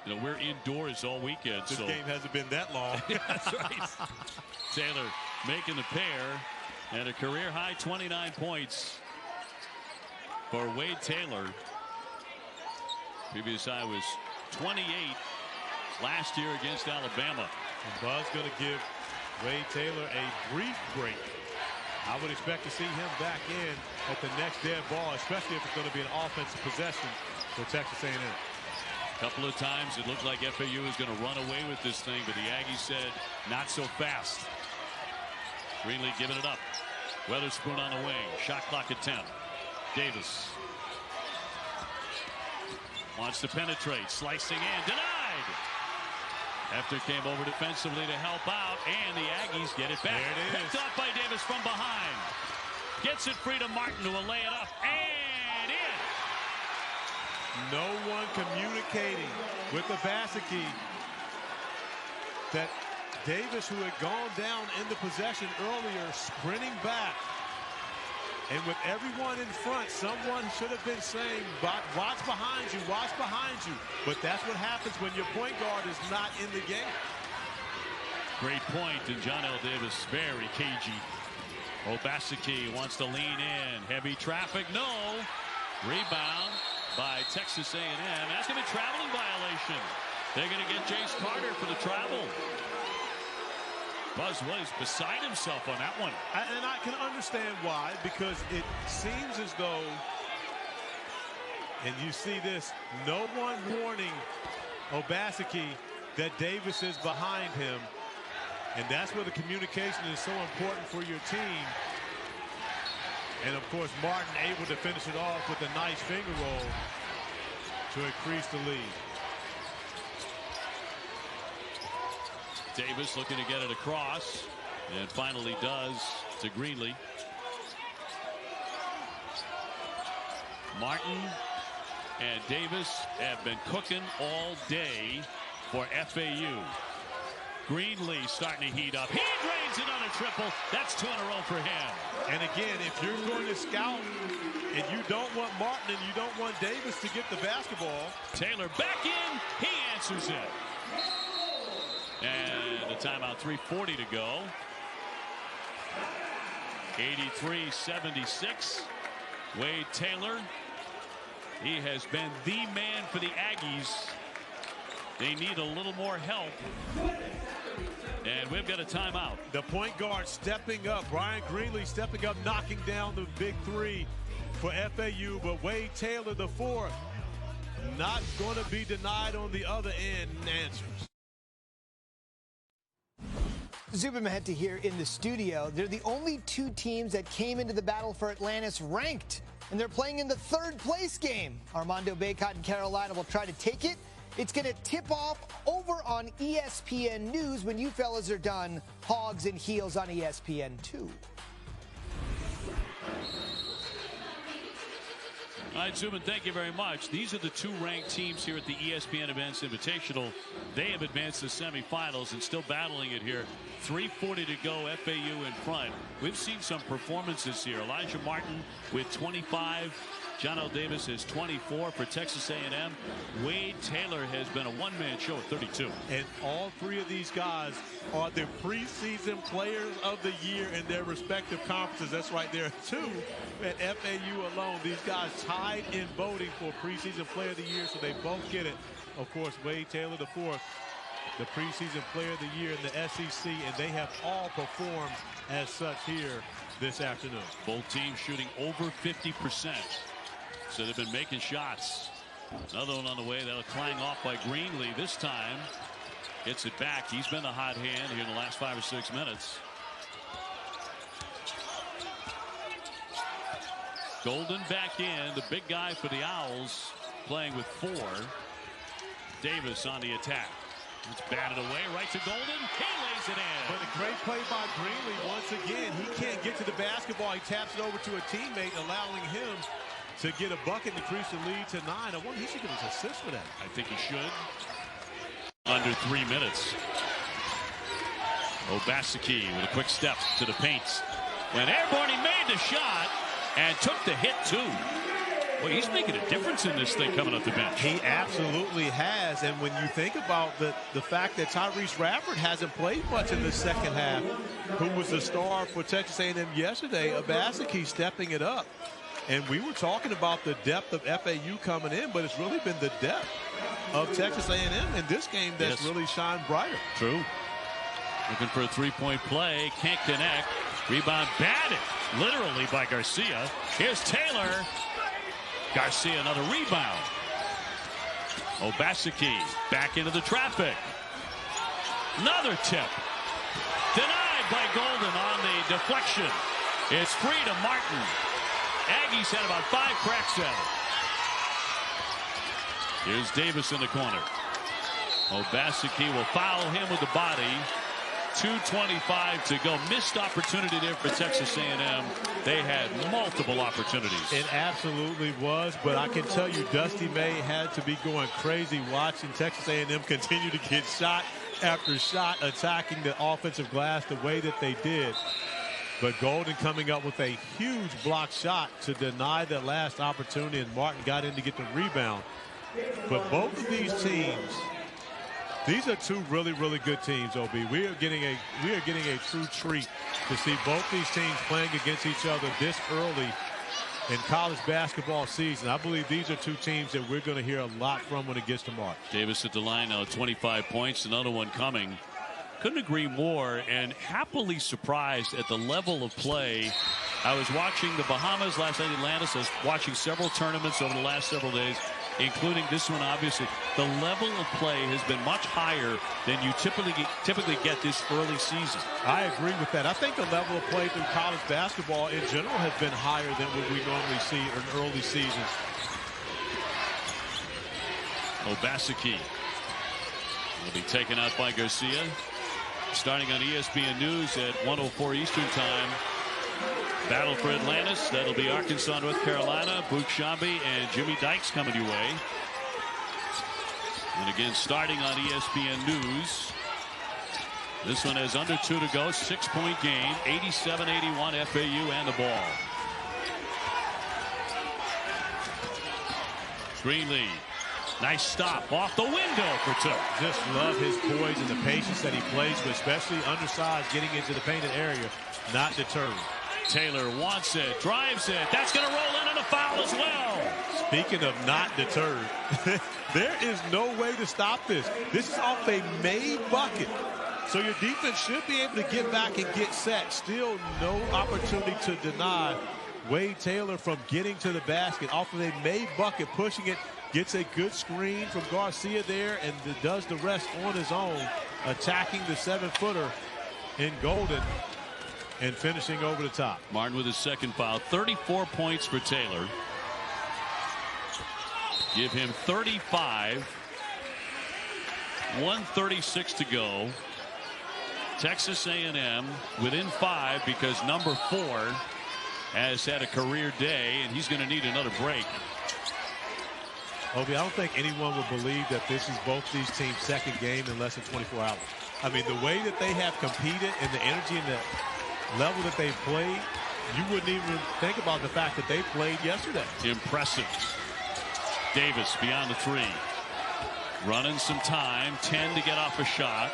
You know, we're indoors all weekend.
This game hasn't been that long.
Yeah, that's right. Taylor making the pair, and a career high 29 points for Wade Taylor. Previous high was 28 last year against Alabama.
And Buzz going to give Wade Taylor a brief break. I would expect to see him back in at the next dead ball, especially if it's going to be an offensive possession for Texas A&M.
Couple of times it looked like FAU was going to run away with this thing, but the Aggies said not so fast. Greenlee giving it up. Weatherspoon on the wing. Shot clock at 10. Davis wants to penetrate. Slicing in. Denied. After came over defensively to help out, and the Aggies get it back.
There it is.
Picked off by Davis from behind. Gets it free to Martin, who will lay it up. And in.
No one communicating with Abaseki that Davis, who had gone down in the possession earlier, sprinting back. And with everyone in front, someone should have been saying, watch behind you, watch behind you. But that's what happens when your point guard is not in the game.
Great point, and John L. Davis very cagey. Abaseki wants to lean in. Heavy traffic, no. Rebound by Texas A&M. That's going to be a traveling violation. They're going to get Jace Carter for the travel. Buzz Williams beside himself on that one.
And I can understand why, because it seems as though And you see this, no one warning Obaseki that Davis is behind him. And that's where the communication is so important for your team. And of course, Martin able to finish it off with a nice finger roll to increase the lead.
Davis looking to get it across, and finally does to Greenlee. Martin and Davis have been cooking all day for FAU. Greenlee starting to heat up. He drains another triple. That's 2 in a row for him.
And again, if you're going to scout and you don't want Martin and you don't want Davis to get the basketball.
Taylor back in. He answers it. And a timeout, 3:40 to go. 83-76. Wade Taylor. He has been the man for the Aggies. They need a little more help. And we've got a timeout.
The point guard stepping up. Brian Greenlee stepping up, knocking down the big three for FAU. But Wade Taylor, the fourth, not going to be denied on the other end and answers.
Zuba Maheta here in the studio. They're the only two teams that came into the battle for Atlantis ranked, and they're playing in the third place game. Armando Bacot and Carolina will try to take it. It's going to tip off over on ESPN News when you fellas are done. Hogs and Heels on ESPN2.
All right, Zubin, thank you very much. These are the two ranked teams here at the ESPN Events Invitational. They have advanced to semifinals and still battling it here. 3:40 to go, FAU in front. We've seen some performances here. Elijah Martin with 25. John L. Davis has 24 for Texas A&M. Wade Taylor has been a one-man show at 32.
And all three of these guys are the preseason players of the year in their respective conferences. That's right, there are two at FAU alone. These guys tied in voting for preseason player of the year, so they both get it. Of course, Wade Taylor, the fourth, the preseason player of the year in the SEC, and they have all performed as such here this afternoon.
Both teams shooting over 50%. So they've been making shots. Another one on the way. That'll clang off by Greenlee this time. Gets it back. He's been the hot hand here in the last 5 or 6 minutes. Golden back in. The big guy for the Owls playing with 4. Davis on the attack. It's batted away right to Golden. He lays it in.
But a great play by Greenlee once again. He can't get to the basketball. He taps it over to a teammate, allowing him to get a bucket and increase the lead to 9. I wonder he should get his assist for that.
I think he should. Under 3 minutes. Obaseki with a quick step to the paint. Went airborne, he made the shot and took the hit too. Well, he's making a difference in this thing coming up the bench.
He absolutely has. And when you think about the fact that Tyrese Radford hasn't played much in the second half, who was the star for Texas A&M yesterday, Obaseki stepping it up. And we were talking about the depth of FAU coming in, but it's really been the depth of Texas A&M in this game that's really shined brighter.
True. Looking for a three-point play. Can't connect. Rebound batted literally by Garcia. Here's Taylor. Garcia another rebound. Obaseki back into the traffic. Another tip. Denied by Golden on the deflection. It's free to Martin. Aggies had about 5 cracks at it. Here's Davis in the corner. Obaseki will foul him with the body. 2:25 to go. Missed opportunity there for Texas A&M. They had multiple opportunities.
It absolutely was, but I can tell you Dusty May had to be going crazy watching Texas A&M continue to get shot after shot, attacking the offensive glass the way that they did. But Golden coming up with a huge block shot to deny that last opportunity, and Martin got in to get the rebound. But both of these teams, these are two really, really good teams, OB. We are getting a true treat to see both these teams playing against each other this early in college basketball season. I believe these are two teams that we're going to hear a lot from when it gets to March.
Davis at the line now, 25 points, another one coming. Couldn't agree more, and happily surprised at the level of play I was watching the Bahamas last night in Atlantis. I was watching several tournaments over the last several days, including this one. Obviously, the level of play has been much higher than you typically get this early season.
I agree with that. I think the level of play through college basketball in general has been higher than what we normally see in early seasons.
Obaseki will be taken out by Garcia. Starting on ESPN News at 1:04 Eastern Time. Battle for Atlantis. That'll be Arkansas, North Carolina, Book Shambi, and Jimmy Dykes coming your way. And again, starting on ESPN News. This one has under 2 to go. 6-point game. 87-81 FAU and the ball. Greenlee. Nice stop off the window for 2.
Just love his poise and the patience that he plays with, especially undersized, getting into the painted area, not deterred.
Taylor wants it, drives it. That's going to roll in and a foul as well.
Speaking of not deterred, there is no way to stop this. This is off a made bucket. So your defense should be able to get back and get set. Still no opportunity to deny Wade Taylor from getting to the basket off of a made bucket, pushing it. Gets a good screen from Garcia there and does the rest on his own, attacking the 7-footer in Golden and finishing over the top.
Martin with his second foul. 34 points for Taylor. Give him 35. 1:36 to go. Texas A&M within 5 because number 4 has had a career day and he's going to need another break.
Obi, I don't think anyone would believe that this is both these teams' second game in less than 24 hours. I mean, the way that they have competed and the energy and the level that they've played, you wouldn't even think about the fact that they played yesterday.
Impressive. Davis beyond the 3. Running some time. 10 to get off a shot.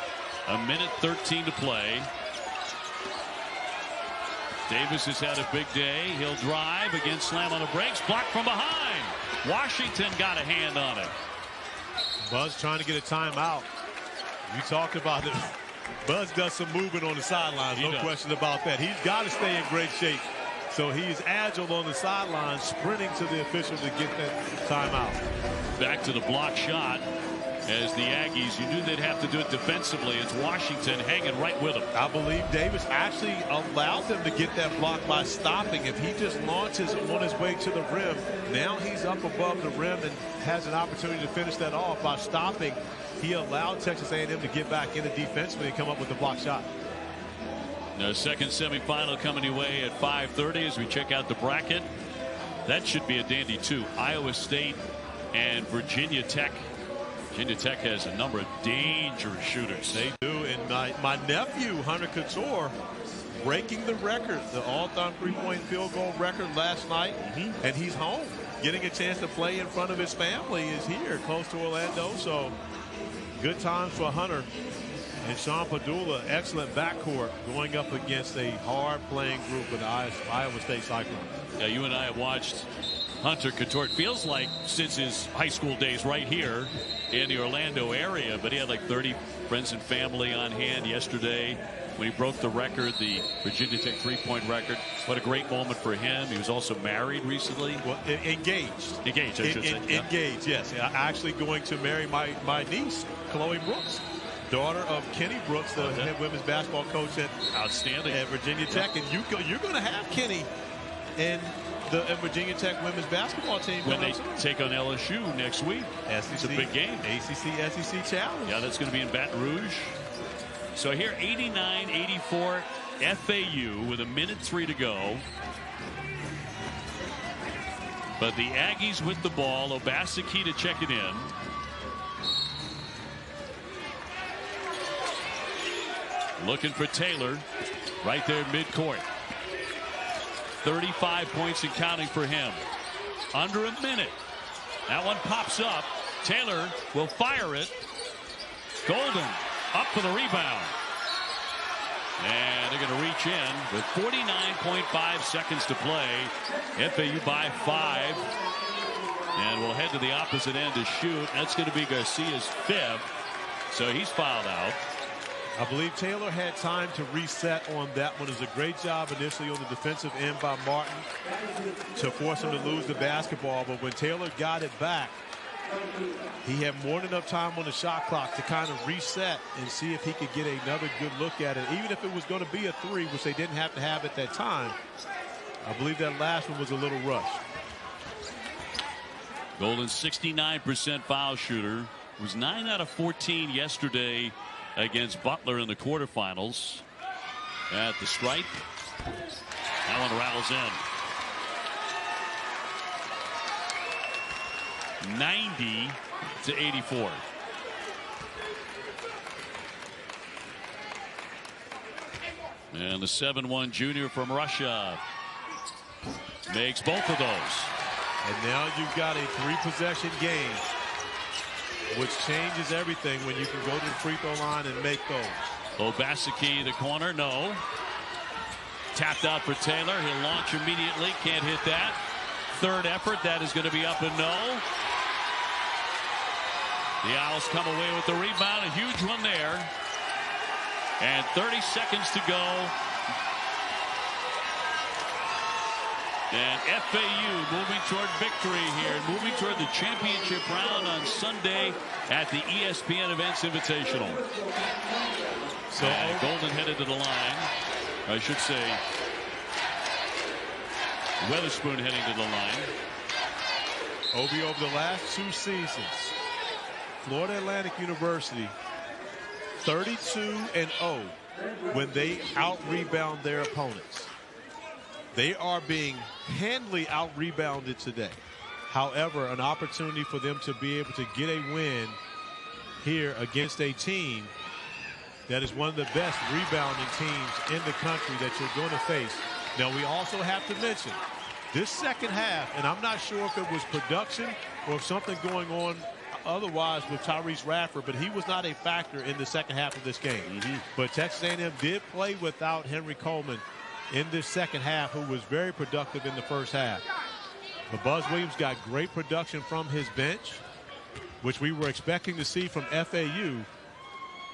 1:13 to play. Davis has had a big day. He'll drive. Again, slam on the brakes. Blocked from behind. Washington got a hand on it.
Buzz trying to get a timeout. You talked about it. Buzz does some movement on the sidelines. No question about that. He's got to stay in great shape. So he's agile on the sidelines, sprinting to the official to get that timeout.
Back to the block shot. As the Aggies, you knew they'd have to do it defensively. It's Washington hanging right with them.
I believe Davis actually allowed them to get that block by stopping. If he just launches on his way to the rim, now he's up above the rim and has an opportunity to finish that off by stopping. He allowed Texas A&M to get back into defensively and come up with the block shot.
Now, second semifinal coming your way at 5:30 as we check out the bracket. That should be a dandy too. Iowa State and Virginia Tech. Virginia Tech has a number of dangerous shooters.
They do, and my nephew, Hunter Couture, breaking the record, the all-time three-point field goal record last night, and he's home. Getting a chance to play in front of his family is here, close to Orlando, so good times for Hunter. And Sean Padula, excellent backcourt, going up against a hard-playing group with the Iowa State Cyclones.
Yeah, you and I have watched Hunter Couture. It feels like since his high school days right here in the Orlando area, but he had like 30 friends and family on hand yesterday when he broke the record, the Virginia Tech three-point record. What a great moment for him. He was also married recently.
Well, engaged.
Engaged, I should say.
Engaged, yes. Actually going to marry my niece, Chloe Brooks, daughter of Kenny Brooks, the head women's basketball coach at Virginia Tech. And you're going to have Kenny and the Virginia Tech women's basketball team
when they take on LSU next week. It's a big game.
ACC SEC challenge.
Yeah, that's going to be in Baton Rouge. So here 89-84 FAU with 1:03 to go. But the Aggies with the ball. Obaseki to check it in. Looking for Taylor right there midcourt. 35 points and counting for him. Under a minute. That one pops up. Taylor will fire it. Golden up for the rebound. And they're going to reach in with 49.5 seconds to play. FAU by 5. And we'll head to the opposite end to shoot. That's going to be Garcia's 5th. So he's fouled out.
I believe Taylor had time to reset on that one. It was a great job initially on the defensive end by Martin to force him to lose the basketball. But when Taylor got it back, he had more than enough time on the shot clock to kind of reset and see if he could get another good look at it. Even if it was going to be a three, which they didn't have to have at that time, I believe that last one was a little rushed.
Golden 69% foul shooter. Was 9 out of 14 yesterday against Butler in the quarterfinals. At the stripe. That one rattles in. 90-84. And the 7-1 junior from Russia makes both of those.
And now you've got a 3-possession game, which changes everything when you can go to the free throw line and make those.
Obaseki, the corner, no. Tapped out for Taylor. He'll launch immediately. Can't hit that. Third effort. That is going to be up and no. The Owls come away with the rebound. A huge one there. And 30 seconds to go. And FAU moving toward victory here, moving toward the championship round on Sunday at the ESPN Events Invitational. So Golden headed to the line. I should say Weatherspoon heading to the line.
Obi, over the last 2 seasons, Florida Atlantic University 32-0 when they out-rebound their opponents. They are being handily out-rebounded today. However, an opportunity for them to be able to get a win here against a team that is one of the best rebounding teams in the country that you're going to face. Now, we also have to mention this second half, and I'm not sure if it was production or if something going on otherwise with Tyrese Radford, but he was not a factor in the second half of this game. But Texas A&M did play without Henry Coleman in this second half, who was very productive in the first half. But Buzz Williams got great production from his bench, which we were expecting to see from FAU,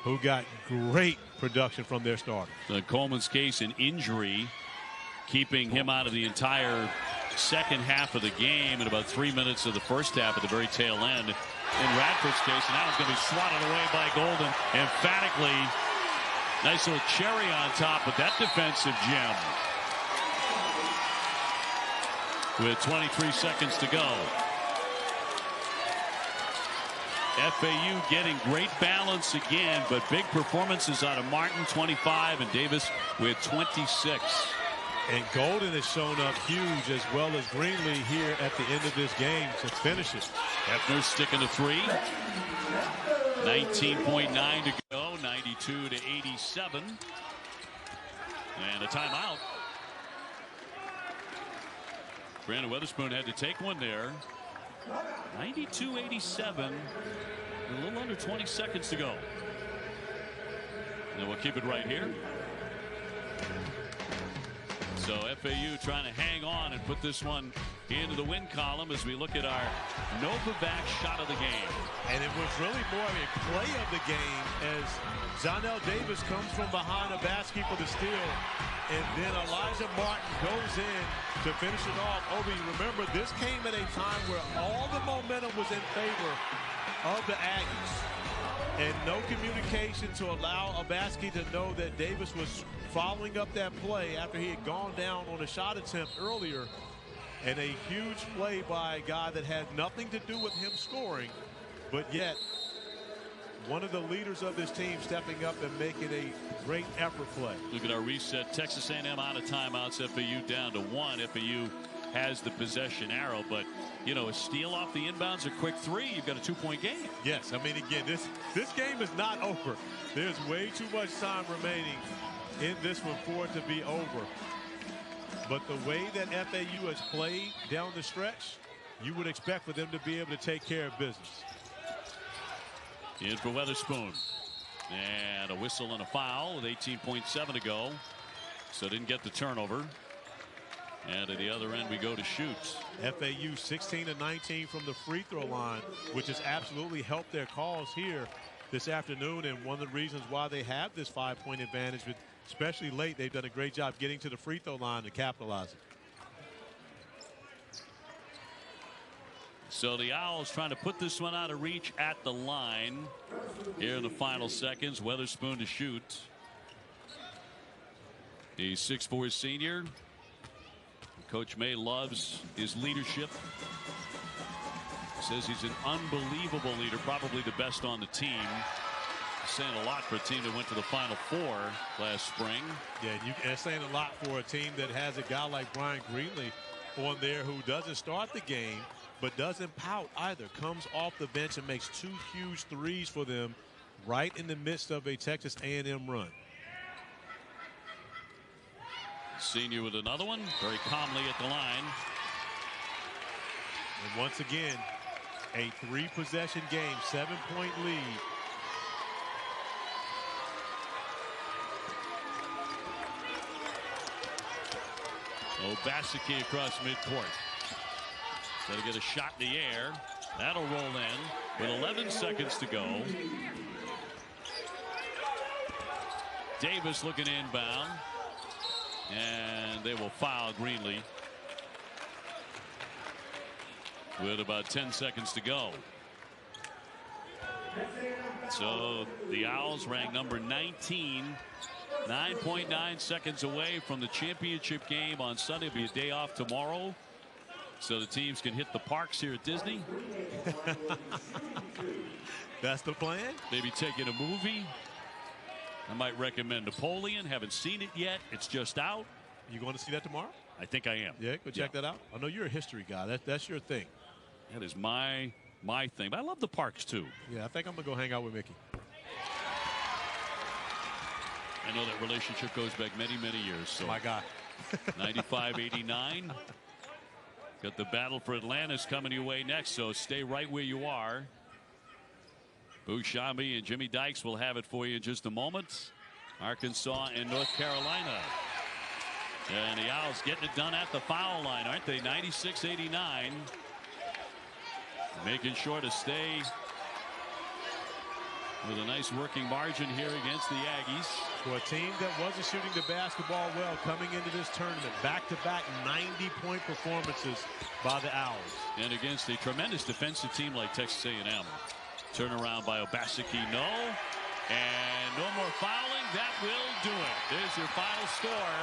who got great production from their starters.
Coleman's case, an injury, keeping him out of the entire second half of the game and about 3 minutes of the first half at the very tail end. In Radford's case, and that was going to be swatted away by Golden emphatically. Nice little cherry on top of that defensive gem. With 23 seconds to go. FAU getting great balance again, but big performances out of Martin, 25, and Davis with 26.
And Golden has shown up huge, as well as Greenlee here at the end of this game to finish it.
Hefner's sticking to 3. 19.9 to go, 92-87. And a timeout. Brandon Weatherspoon had to take one there. 92-87. A little under 20 seconds to go. And we'll keep it right here. So FAU trying to hang on and put this one into the win column as we look at our Novavax shot of the game.
And it was really more of a play of the game as Jonell Davis comes from behind a basket for the steal. And then Elijah Martin goes in to finish it off. Obi, remember, this came at a time where all the momentum was in favor of the Aggies. And no communication to allow Obaseki to know that Davis was following up that play after he had gone down on a shot attempt earlier. And a huge play by a guy that had nothing to do with him scoring, but yet one of the leaders of this team stepping up and making a great effort play.
Look at our reset. Texas A&M out of timeouts. FAU down to 1. FAU has the possession arrow, but you know, a steal off the inbounds, a quick 3, you've got a 2-point game.
Yes, I mean, again, this game is not over. There's way too much time remaining in this one for it to be over. But the way that FAU has played down the stretch, you would expect for them to be able to take care of business.
In for Weatherspoon. And a whistle and a foul with 18.7 to go. So didn't get the turnover. And at the other end we go to shoot.
FAU 16-19 from the free throw line, which has absolutely helped their cause here this afternoon, and one of the reasons why they have this 5-point advantage, but especially late, they've done a great job getting to the free throw line to capitalize it.
So the Owls trying to put this one out of reach at the line here in the final seconds. Weatherspoon to shoot. He's 6'4" senior. Coach May loves his leadership. Says he's an unbelievable leader, probably the best on the team. Saying a lot for a team that went to the Final Four last spring.
Yeah, and saying a lot for a team that has a guy like Brian Greenlee on there who doesn't start the game, but doesn't pout either. Comes off the bench and makes 2 huge threes for them right in the midst of a Texas A&M run.
Senior with another one, very calmly at the line.
And once again, a 3-possession game, 7-point lead.
Obaseki across midcourt. Got to get a shot in the air. That'll roll in with 11 seconds to go. Davis looking inbound. And they will foul Greenlee with about 10 seconds to go. So the Owls rank number 19. 9.9 seconds away from the championship game on Sunday. It'll be a day off tomorrow, so the teams can hit the parks here at Disney.
That's the plan.
Maybe taking a movie. I might recommend Napoleon. Haven't seen it yet. It's just out.
You going to see that tomorrow?
I think I am.
Yeah, go check that out. I know you're a history guy. That's your thing.
That is my thing. But I love the parks too.
Yeah, I think I'm gonna go hang out with Mickey.
I know that relationship goes back many, many years. So
my guy.
95-89. Got the battle for Atlantis coming your way next. So stay right where you are. Buscemi and Jimmy Dykes will have it for you in just a moment. Arkansas and North Carolina. And the Owls getting it done at the foul line, aren't they? 96-89. Making sure to stay with a nice working margin here against the Aggies.
For a team that wasn't shooting the basketball well coming into this tournament, back-to-back 90-point performances by the Owls.
And against a tremendous defensive team like Texas A&M. Turnaround by Obaseki, no. And no more fouling. That will do it. There's your final score.